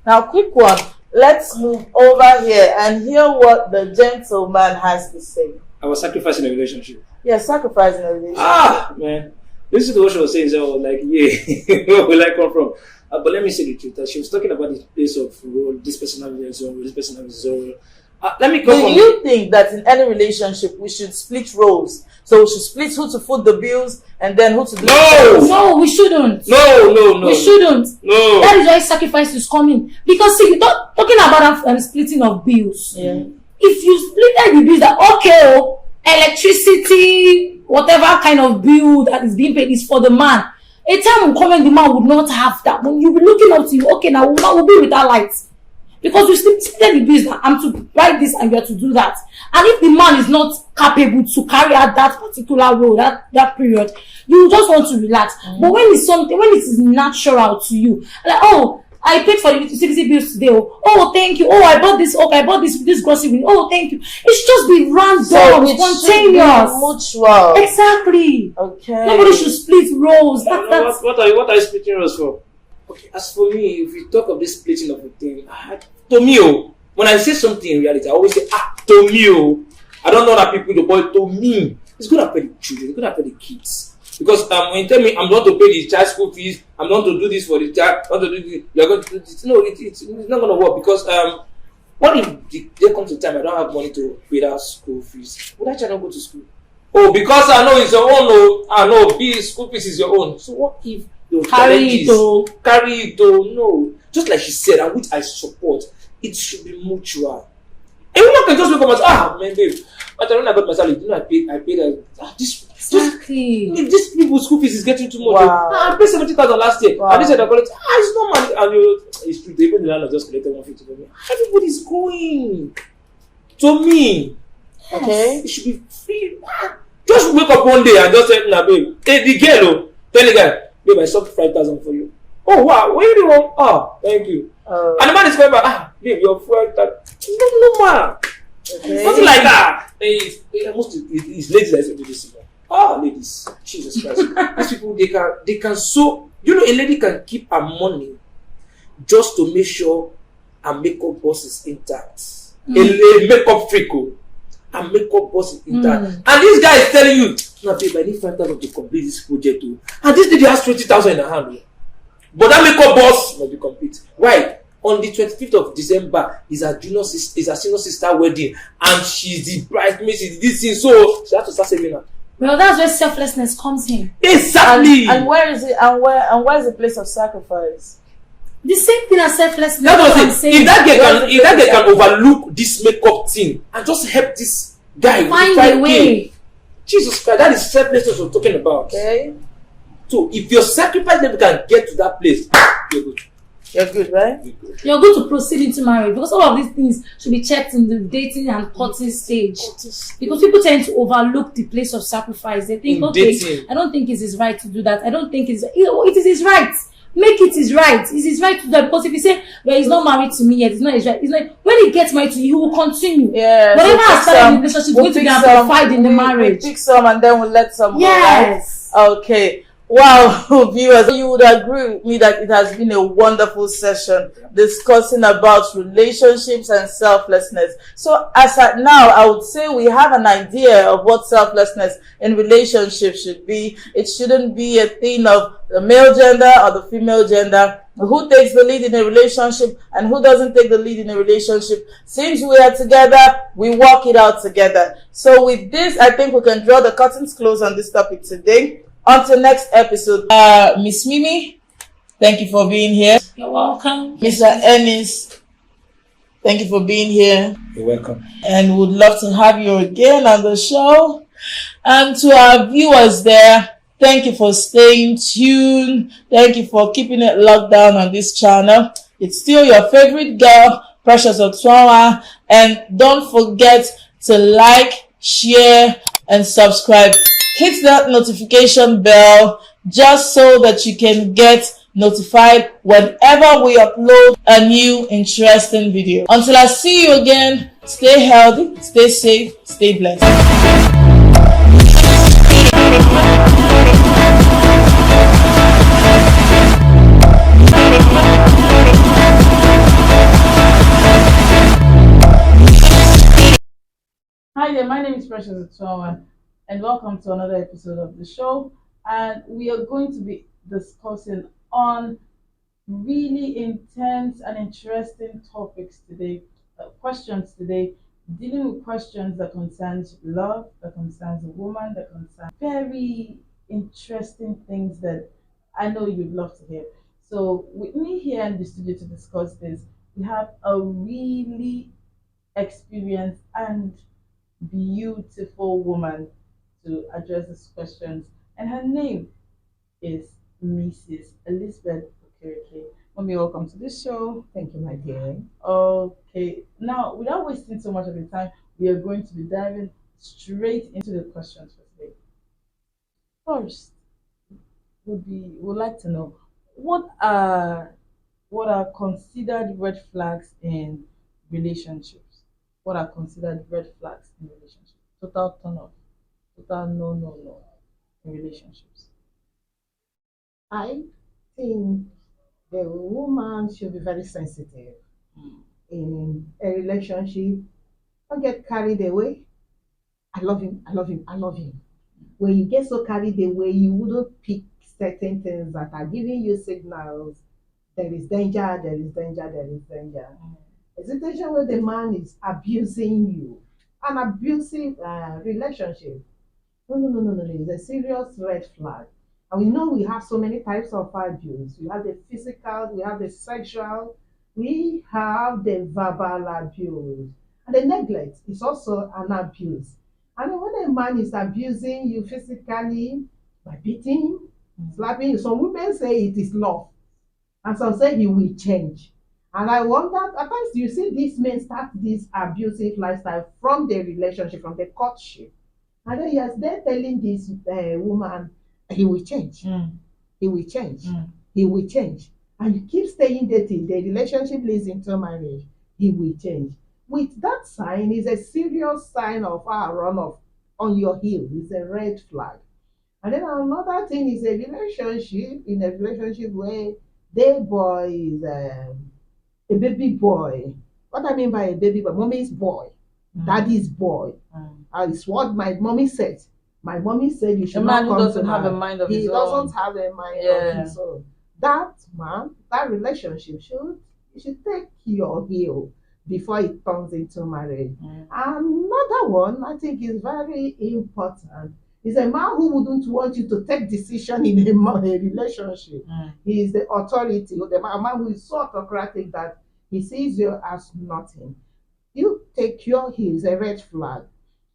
Now, quick one. Let's move over here and hear what the gentleman has to say. I was sacrificing a relationship. Yeah, sacrificing a relationship. Ah, man. This is what she was saying. So I was like, yeah, where will I come from? But let me say the truth. She was talking about the place of role. This person has his own role. This person has his own role. Let me come. Do you think that in any relationship we should split roles? So we should split who to foot the bills and then who to do No, we shouldn't. No. We shouldn't. No. That is why sacrifice is coming. Because see, talking about splitting of bills. Yeah. If you split the bills, that electricity, whatever kind of bill that is being paid is for the man. A time will come when the man would not have that. When you be looking up to you, okay, now woman will be without lights. Because you split the bills that I'm to write this and you have to do that. And if the man is not capable to carry out that particular role, that period, you just want to relax. But when it's something, when it is natural to you, like, oh, I paid for the utility bills today. Oh, thank you. Oh, I bought this. Okay, I bought this grocery. Oh, thank you. It's just be random, spontaneous, mutual. Exactly. Okay. Nobody should split roles. What are you splitting roles for? Okay, as for me, if we talk of this splitting of a thing, to me, when I say something in reality, I always say, to me, I don't know that people do, but to me, It's going to pay the children. It's going to pay the kids. Because when you tell me I'm not to pay the child school fees, I'm not to do this for the child, not to do this, you're going to do this. No, it's not going to work because what if there comes a time I don't have money to pay that school fees? Would that child not go to school? Oh, because I know it's your own. Oh, I know school fees is your own. So what if you carry it? No. Just like she said, and which I support, it should be mutual. A woman can just look up and say, man, babe, when I got my salary, I paid this. Exactly. If these people's school fees is getting too much, Wow. I paid 70,000 last year. And they said I collect. It's not money. And it's true. Even the landlord just collected 150 from me. Everybody's going. To me, Okay. it should be free. Just wake up one day and just say, nah, babe. Hey, the girl, tell the guy, babe, I sold 5,000 for you. Oh wow, what are you doing? Oh, thank you. And the man is going back, babe, your fuel that. No, man. Okay. Something like that. It's ladies that do this. Ladies, Jesus Christ. These people, they can so, a lady can keep her money just to make sure her makeup box is intact. A makeup freak, her makeup box is intact. And this guy is telling you, no, babe, I need 5,000 to complete this project too. And this lady has 20,000 in her hand. But that makeup box must be complete. Why? On the 25th of December is her senior sister wedding, and she's the bridesmaid, she's this thing, so she has to start saving her. Well, that's where selflessness comes in. Exactly. And where is it? And where is the place of sacrifice? The same thing as selflessness. That's what I'm saying. If that girl can overlook this makeup thing and just help this guy Find with a way. Jesus Christ, that is selflessness we're talking about. Okay. So if your sacrifice level can get to that place, you're good. You're good, right? You're going to proceed into marriage because all of these things should be checked in the dating and courting stage. Because people tend to overlook the place of sacrifice. They think, okay, I don't think it's his right to do that. I don't think it is his right. Make it his right. It's his right to do that. Because if you say, well, he's not married to me yet, it's not his right. It's like when he gets married to you, he will continue. Yeah. Whatever has started in the relationship is going to be amplified in the marriage. We pick some and then we'll let some go. Yes. Right? Okay. Wow, viewers, you would agree with me that it has been a wonderful session discussing about relationships and selflessness. So as at now, I would say we have an idea of what selflessness in relationships should be. It shouldn't be a thing of the male gender or the female gender. Who takes the lead in a relationship and who doesn't take the lead in a relationship. Since we are together, we work it out together. So with this, I think we can draw the curtains close on this topic today. Until next episode, Miss Mimi, thank you for being here. You're welcome. Mr. Ennis, thank you for being here. You're welcome. And would love to have you again on the show. And to our viewers there, thank you for staying tuned. Thank you for keeping it locked down on this channel. It's still your favorite girl, Precious Otuawa. And don't forget to like, share, and subscribe. Hit that notification bell just so that you can get notified whenever we upload a new interesting video. Until I see you again, stay healthy, stay safe, stay blessed. Hi there, my name is Precious Otuawa, and welcome to another episode of the show. And we are going to be discussing on really intense and interesting topics today, questions today, dealing with questions that concerns love, that concerns a woman, that concerns very interesting things that I know you'd love to hear. So with me here in the studio to discuss this, we have a really experienced and beautiful woman to address these questions, and her name is Mrs. Elizabeth Okereke. Mommy, welcome to the show. Thank you, my dear. Okay, now without wasting so much of the time, we are going to be diving straight into the questions for today. First, would like to know what are considered red flags in relationships? What are considered red flags in relationships? Total turn off. Total no in relationships. I think the woman should be very sensitive in a relationship. Don't get carried away. I love him. when you get so carried away, you wouldn't pick certain things that are giving you signals. There is danger, there is danger, there is danger. A situation where the man is abusing you, an abusive relationship. No. It's a serious red flag. And we know we have so many types of abuse. We have the physical, we have the sexual, we have the verbal abuse. And the neglect is also an abuse. And when a man is abusing you physically by beating, slapping you, some women say it is love. And some say he will change. And I wonder, at times you see these men start this abusive lifestyle from the relationship, from the courtship. And then yes, they're telling this woman, he will change. He will change. He will change. And you keep staying dating, the relationship leads into marriage, he will change. With that sign, is a serious sign of run off on your heel. It's a red flag. And then another thing is a relationship, in a relationship where the boy is a baby boy. What I mean by a baby boy, mommy's boy, daddy's boy. It's what my mommy said. My mommy said you should not come to doesn't have a mind of his own. He doesn't have a mind of his own. That man, that relationship you should take your heel before it turns into marriage. Another one I think is very important is a man who wouldn't want you to take decision in a relationship. He is the authority, a man who is so autocratic that he sees you as nothing. You take your heel is a red flag.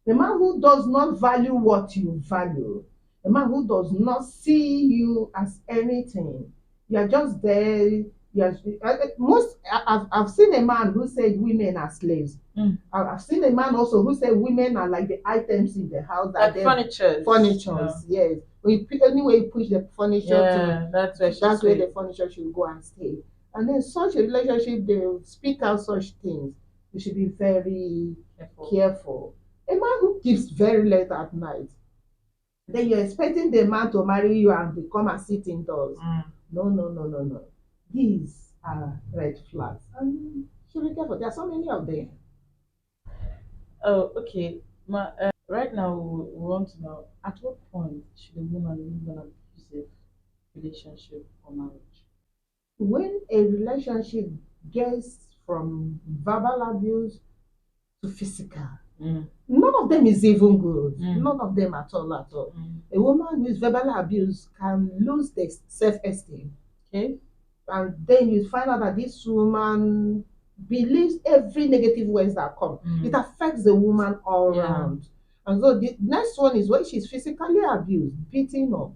A man who does not value what you value, a man who does not see you as anything. You are just there. I've seen a man who said women are slaves. I've seen a man also who said women are like the items in the house. Like furniture. Yes. Anyway, you push the furniture that's where the furniture should go and stay. And then such a relationship, they speak out such things. You should be very careful. A man who keeps very late at night, then you're expecting the man to marry you and come and sit indoors. No. These are red flags. And you should be careful. There are so many of them. Oh, okay. Right now, we want to know, at what point should a woman leave an abusive relationship or marriage? When a relationship gets from verbal abuse to physical, none of them is even good. None of them at all. A woman with verbal abuse can lose their self-esteem. Okay. And then you find out that this woman believes every negative words that come. It affects the woman all around. And so the next one is when she's physically abused, beaten up.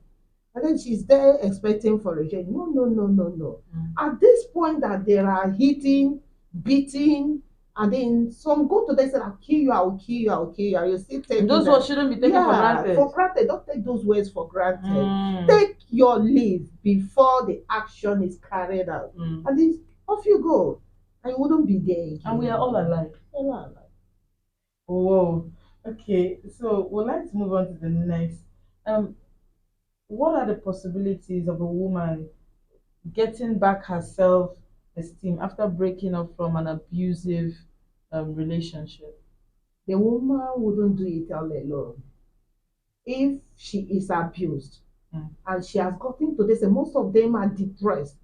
And then she's there expecting for a change. No. At this point that there are hitting, beating, and then some go to them and say, I'll kill you. You still take those words shouldn't be taken for granted. For granted. Don't take those words for granted. Take your leave before the action is carried out. And then off you go. And you wouldn't be there again. And we are all alive. Whoa. Okay, so we'd like to move on to the next. What are the possibilities of a woman getting back her self-esteem after breaking up from an abusive relationship? The woman wouldn't do it all alone. If she is abused and she has gotten to this, and most of them are depressed.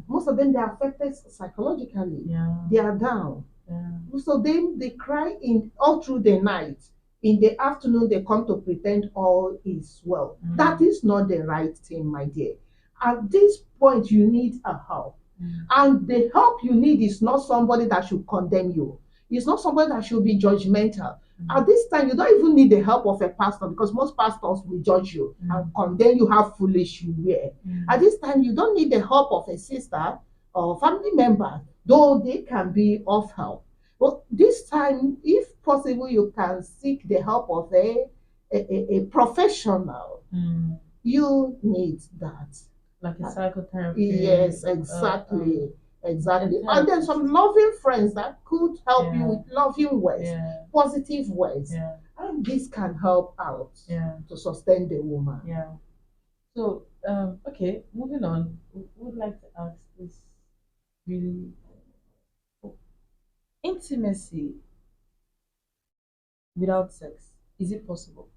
Most of them, they are affected psychologically. They are down. Most of them, they cry all through the night. In the afternoon, they come to pretend all is well. That is not the right thing, my dear. At this point, you need a help. And the help you need is not somebody that should condemn you. It's not somebody that should be judgmental. At this time, you don't even need the help of a pastor, because most pastors will judge you and condemn you how foolish you were. At this time, you don't need the help of a sister or family member, though they can be of help. But this time, if possible, you can seek the help of a professional. You need that. Like a psychotherapist. Yes, exactly. Exactly. And then some loving friends that could help you with loving words, positive words. And this can help out to sustain the woman. So, okay, moving on. We would like to ask this really. Intimacy without sex, is it possible?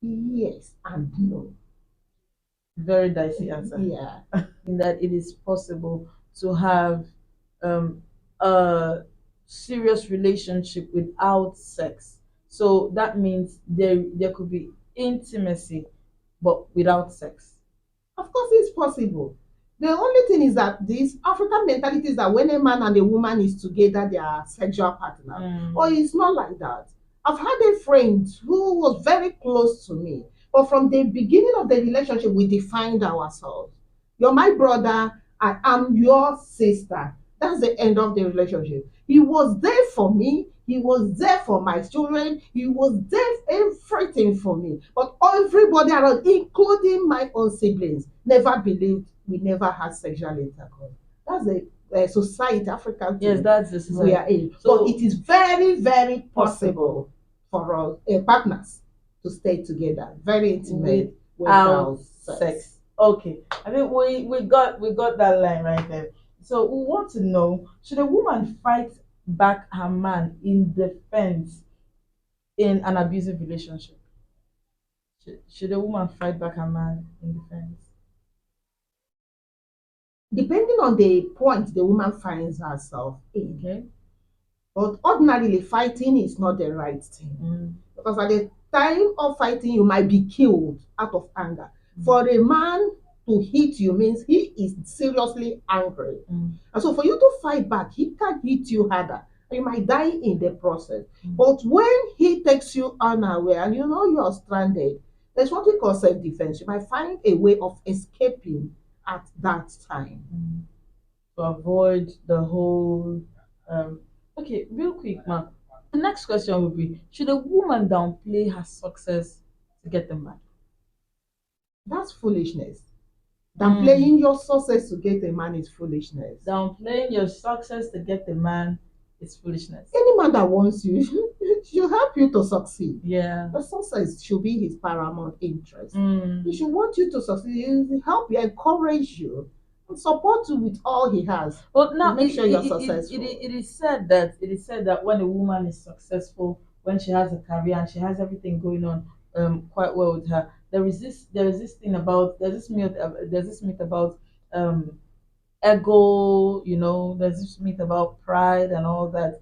Yes and no. Very dicey answer. Yeah. In that it is possible to have a serious relationship without sex. So that means there could be intimacy, but without sex. Of course, it's possible. The only thing is that this African mentality is that when a man and a woman is together, they are sexual partner. Or it's not like that. I've had a friend who was very close to me, but from the beginning of the relationship, we defined ourselves. You're my brother, I am your sister. That's the end of the relationship. He was there for me. He was there for my children. He was there everything for me. But everybody around, including my own siblings, never believed we never had sexual intercourse. That's a society, African. Yes, that's the society. We are in. So it is very, very possible for us partners to stay together, very intimate without sex. Okay, I think we got that line right there. So we want to know: should a woman fight back her man in defense in an abusive relationship? Should a woman fight back her man in defense? Depending on the point the woman finds herself in. Okay. But ordinarily, fighting is not the right thing. Because at the time of fighting, you might be killed out of anger. For a man to hit you means he is seriously angry. And so for you to fight back, he can hit you harder. You might die in the process. But when he takes you unaware and you know you are stranded, there's what we call self-defense. You might find a way of escaping at that time. To avoid the whole okay, real quick, ma. The next question would be: should a woman downplay her success to get the man? That's foolishness. Downplaying your success to get a man is foolishness. Downplaying your success to get the man is foolishness. Any man that wants you should help you to succeed. Yeah. The success should be his paramount interest. He should want you to succeed. He'll help you, encourage you, and support you with all he has. But now make sure you're successful. It is said that when a woman is successful, when she has a career and she has everything going on quite well with her, there's this myth about ego, there's this myth about pride and all that.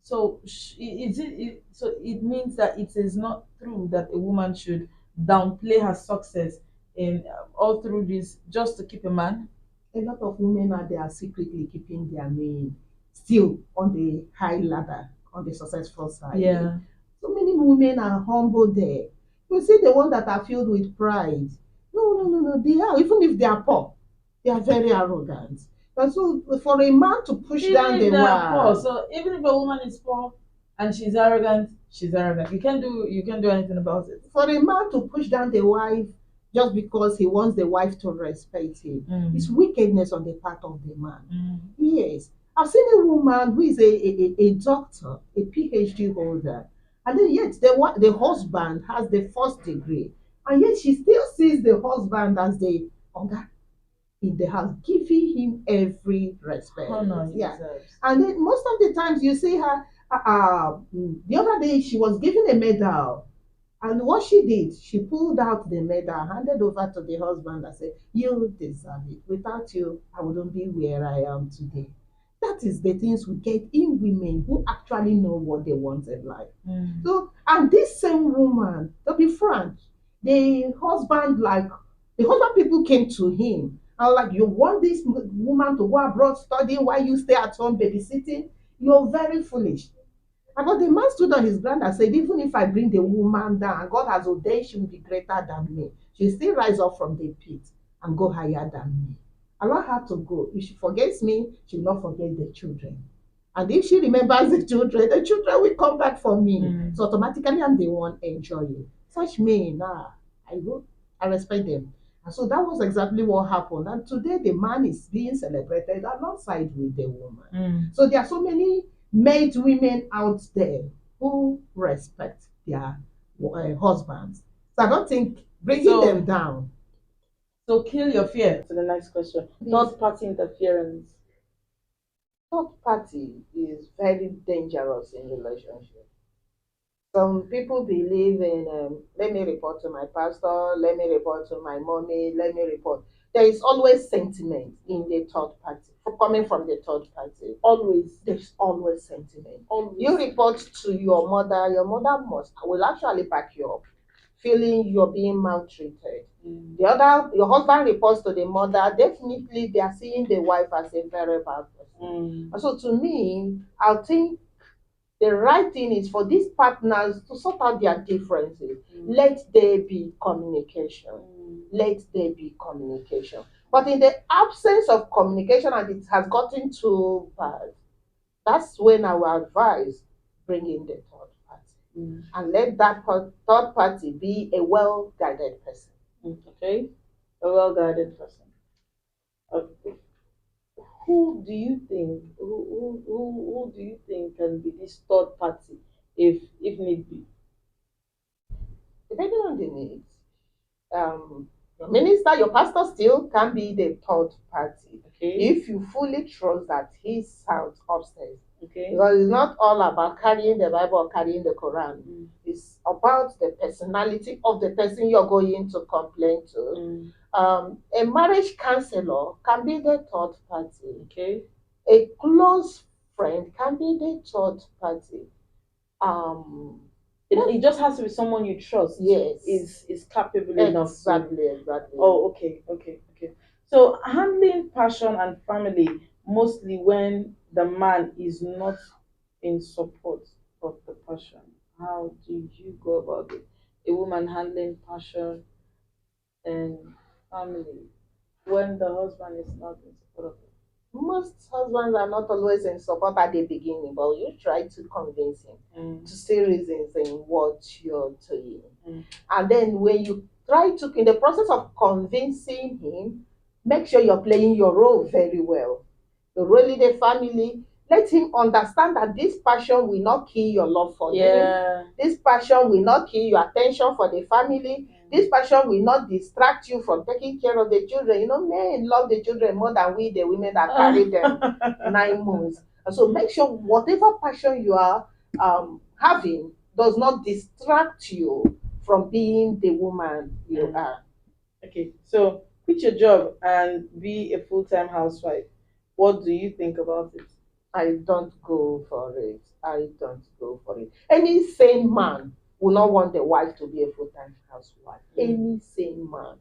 So it means that it is not true that a woman should downplay her success in all through this just to keep a man. A lot of women out there are secretly keeping their men still on the high ladder, on the successful side. Yeah. So many women are humble there. You see the ones that are filled with pride. No. They are, even if they are poor, they are very arrogant. And so for a man to push down the wife. So even if a woman is poor and she's arrogant, she's arrogant. You can't do anything about it. For a man to push down the wife just because he wants the wife to respect him, it's wickedness on the part of the man. Yes. I've seen a woman who is a doctor, a PhD holder, and then yet the husband has the first degree, and yet she still sees the husband as the oga in the house, giving him every respect. Yeah. And then most of the times you see her, the other day she was given a medal, and what she did, she pulled out the medal, handed over to the husband and said, "You deserve it. Without you, I wouldn't be where I am today." That is the things we get in women who actually know what they want in life. So, and this same woman, to be frank, the husband people came to him and like, "You want this woman to go abroad studying while you stay at home babysitting? You're very foolish." But the man stood on his ground and said, "Even if I bring the woman down, God has ordained she will be greater than me. She'll still rise up from the pit and go higher than me. Allow her to go. If she forgets me, she will not forget the children. And if she remembers the children will come back for me. So automatically I'm the one enjoying." Such men, I respect them. And so that was exactly what happened. And today the man is being celebrated alongside with the woman. So there are so many made women out there who respect their husbands. So I don't think bringing them down. So kill your fear. To the next question. Third party interference. Third party is very dangerous in relationship. Some people believe in let me report to my pastor, let me report to my mommy, let me report. There is always sentiment in the third party, coming from the third party. Always. There's always sentiment. Always. You report to your mother will actually back you up, feeling you're being maltreated. Your husband reports to the mother, definitely they are seeing the wife as a very bad person. And so to me, I think the right thing is for these partners to sort out their differences. Let there be communication. Let there be communication. But in the absence of communication and it has gotten too bad, that's when I will advise bring in the third party. And let that third party be a well-guided person. Okay, a well-guided person. Okay. Who do you think? Who do you think can be this third party, if need be? Depending on the needs, your minister, your pastor still can be the third party. Okay. If you fully trust that he sounds upstairs. Okay. Because it's not all about carrying the Bible or carrying the Quran. It's about the personality of the person you're going to complain to. A marriage counselor can be the third party. Okay. A close friend can be the third party. It just has to be someone you trust. Yes. Is capable enough. Exactly. Oh, okay. So handling passion and family mostly when the man is not in support of the passion. How do you go about it? A woman handling passion and family when the husband is not in support of it. Most husbands are not always in support at the beginning, but you try to convince him to see reasons in what you're doing. And then when you try to, in the process of convincing him, make sure you're playing your role very well. The role in the family, let him understand that this passion will not kill your love for him. This passion will not kill your attention for the family. This passion will not distract you from taking care of the children. You know, men love the children more than we, the women that carry them 9 months. And so make sure whatever passion you are having does not distract you from being the woman you are. Okay, so quit your job and be a full-time housewife. What do you think about it? I don't go for it. Any sane man will not want the wife to be a full-time housewife. Any sane man.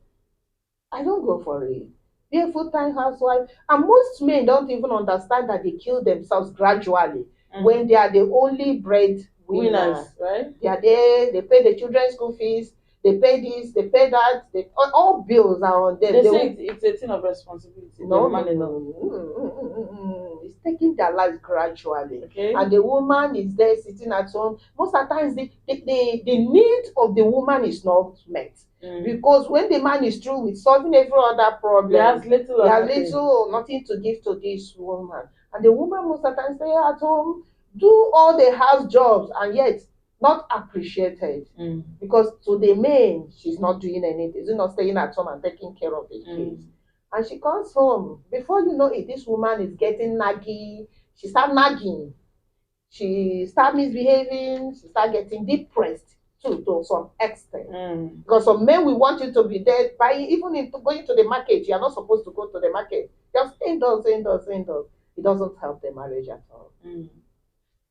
I don't go for it. Be a full-time housewife. And most men don't even understand that they kill themselves gradually when they are the only breadwinners, right? They are there, they pay the children's school fees, they pay this, they pay that, all bills are on them. They say it's a thing of responsibility. No. It's taking their lives gradually. Okay. And the woman is there sitting at home. Most of the times, the need of the woman is not met. Because when the man is through with solving every other problem, he has little or nothing to give to this woman. And the woman most of the time stay at home, do all the house jobs, and yet not appreciated. Because to the men, she's not doing anything. She's not staying at home and taking care of the kids. And she comes home. Before you know it, this woman is getting naggy. She starts nagging. She starts misbehaving. She starts getting depressed too, to some extent. Because some men, we want you to be there. Even if going to the market, you are not supposed to go to the market. Just indoors. It doesn't help the marriage at all.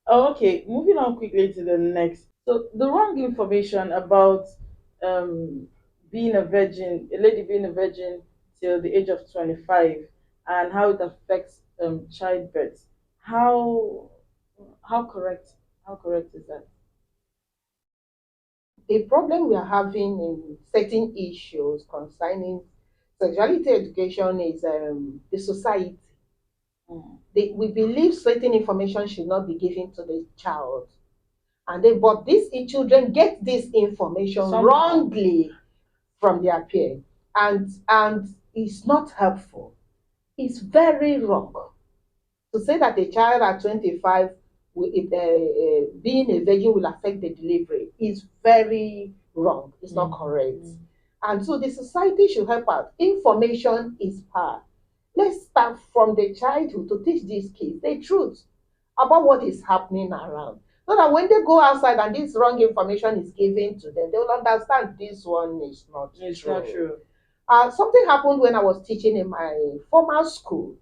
Oh, okay, moving on quickly to the next. So the wrong information about being a virgin, a lady being a virgin till the age of 25, and how it affects childbirth. How correct is that? The problem we are having in certain issues concerning sexuality education is the society. We believe certain information should not be given to the child. But these children get this information wrongly from their peers. And it's not helpful. It's very wrong. To say that a child at 25 being a virgin will affect the delivery is very wrong. It's not correct. And so the society should help out. Information is power. Let's start from the childhood to teach these kids the truth about what is happening around. So that when they go outside and this wrong information is given to them, they will understand this one is not It's true. not true. Something happened when I was teaching in my former school.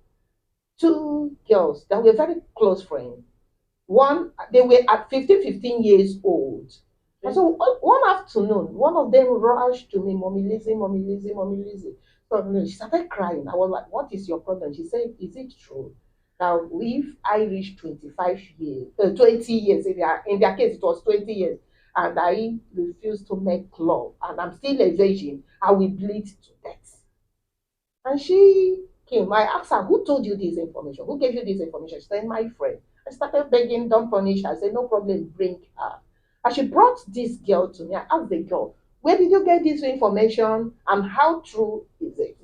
Two girls that were very close friends. One, they were at 15 years old. And so one afternoon, one of them rushed to me, Mommy Lizzie, Mommy Lizzie, Mommy Lizzie. So she started crying. I was like, what is your problem? She said, is it true? Now, if I reach 25 years, 20 years, in their case, it was 20 years, and I refuse to make love, and I'm still a virgin, I will bleed to death. And she came. I asked her, who told you this information? Who gave you this information? She said, my friend. I started begging, don't punish her. I said, no problem, bring her. And she brought this girl to me. I asked the girl, where did you get this information and how true is it?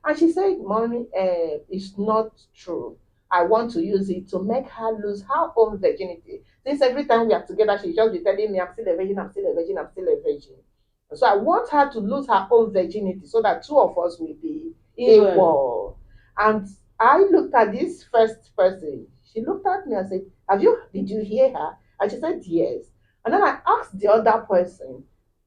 And she said, Mommy, it's not true. I want to use it to make her lose her own virginity. Since every time we are together, she just be telling me, I'm still a virgin, I'm still a virgin, I'm still a virgin. So I want her to lose her own virginity so that two of us will be equal. And I looked at this first person. She looked at me and said, did you hear her? And she said, yes. And then I asked the other person,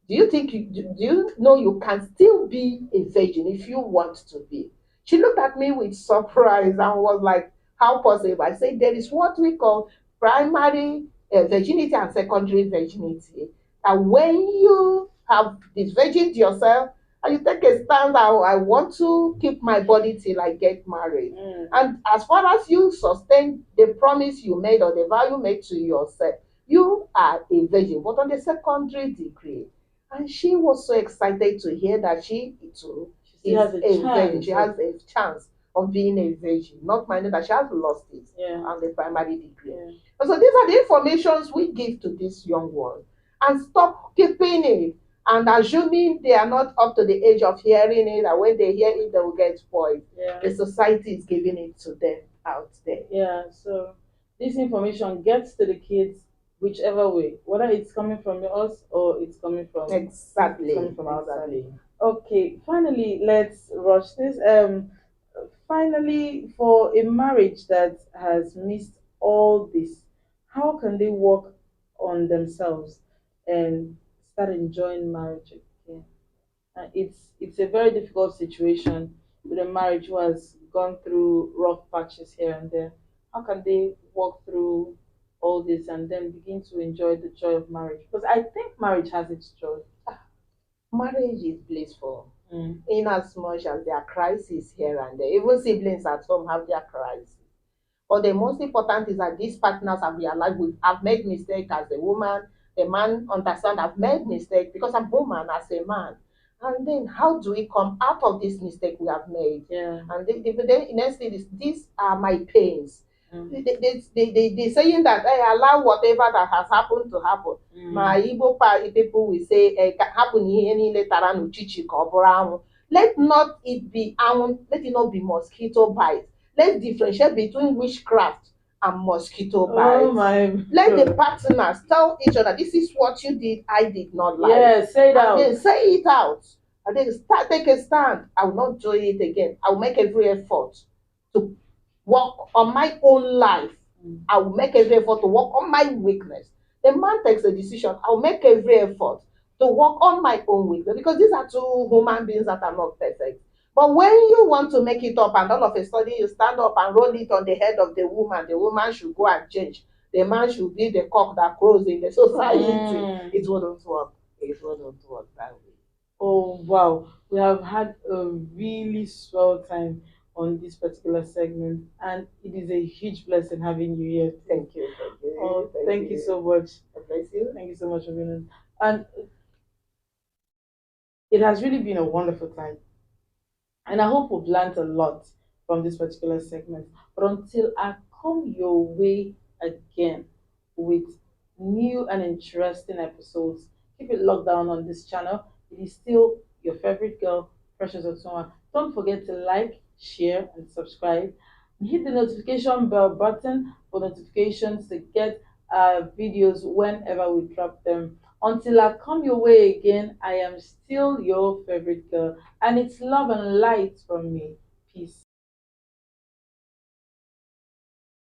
do you know you can still be a virgin if you want to be? She looked at me with surprise and was like, how possible? I said, there is what we call primary virginity and secondary virginity. And when you have disvirgined yourself and you take a stand, I want to keep my body till I get married. And as far as you sustain the promise you made or the vow you made to yourself, you are a virgin, but on the secondary degree. And she was so excited to hear that she too is a virgin. She has a chance of being a virgin, not minding that she has lost it on the primary degree. And so these are the informations we give to this young one. And stop keeping it and assuming they are not up to the age of hearing it, and when they hear it, they will get spoiled. The society is giving it to them out there. So this information gets to the kids whichever way, whether it's coming from us or it's coming from outside. Okay, finally, let's rush this. Finally, for a marriage that has missed all this, how can they work on themselves and start enjoying marriage again? It's a very difficult situation with a marriage who has gone through rough patches here and there. How can they walk through all this and then begin to enjoy the joy of marriage? Because I think marriage has its joy. Marriage is blissful. In as much as there are crises here and there. Even siblings at home have their crises. But the most important is that these partners have realized I've made mistake as a woman. The man understand I've made mistake because I'm woman as a man. And then how do we come out of this mistake we have made? And then next thing is, these are my pains. They saying that I allow whatever that has happened to happen. My Igbo people will say, let not it be let it not be mosquito bite. Let's differentiate between witchcraft and mosquito bite. Let the partners tell each other, this is what you did, I did not like. Say it out. Then say it out. And then take a stand. I will not do it again. I will make every effort to work on my own life. I will make every effort to work on my weakness. The man takes a decision. I will make every effort to work on my own weakness, because these are two human beings that are not perfect. But when you want to make it up and all of a sudden you stand up and roll it on the head of the woman should go and change. The man should be the cock that crows in the society. It wouldn't work. It wouldn't work that way. Oh, wow. We have had a really swell time on this particular segment, and it is a huge blessing having you here. Thank you. Thank you so much. Bless you. Thank you so much for being on. And it has really been a wonderful time. And I hope we've learned a lot from this particular segment. But until I come your way again with new and interesting episodes, keep it locked down on this channel. It is still your favorite girl, Precious Otunwa. Don't forget to like, share, and subscribe. And hit the notification bell button for notifications to get videos whenever we drop them. Until I come your way again, I am still your favorite girl. And it's love and light from me. Peace.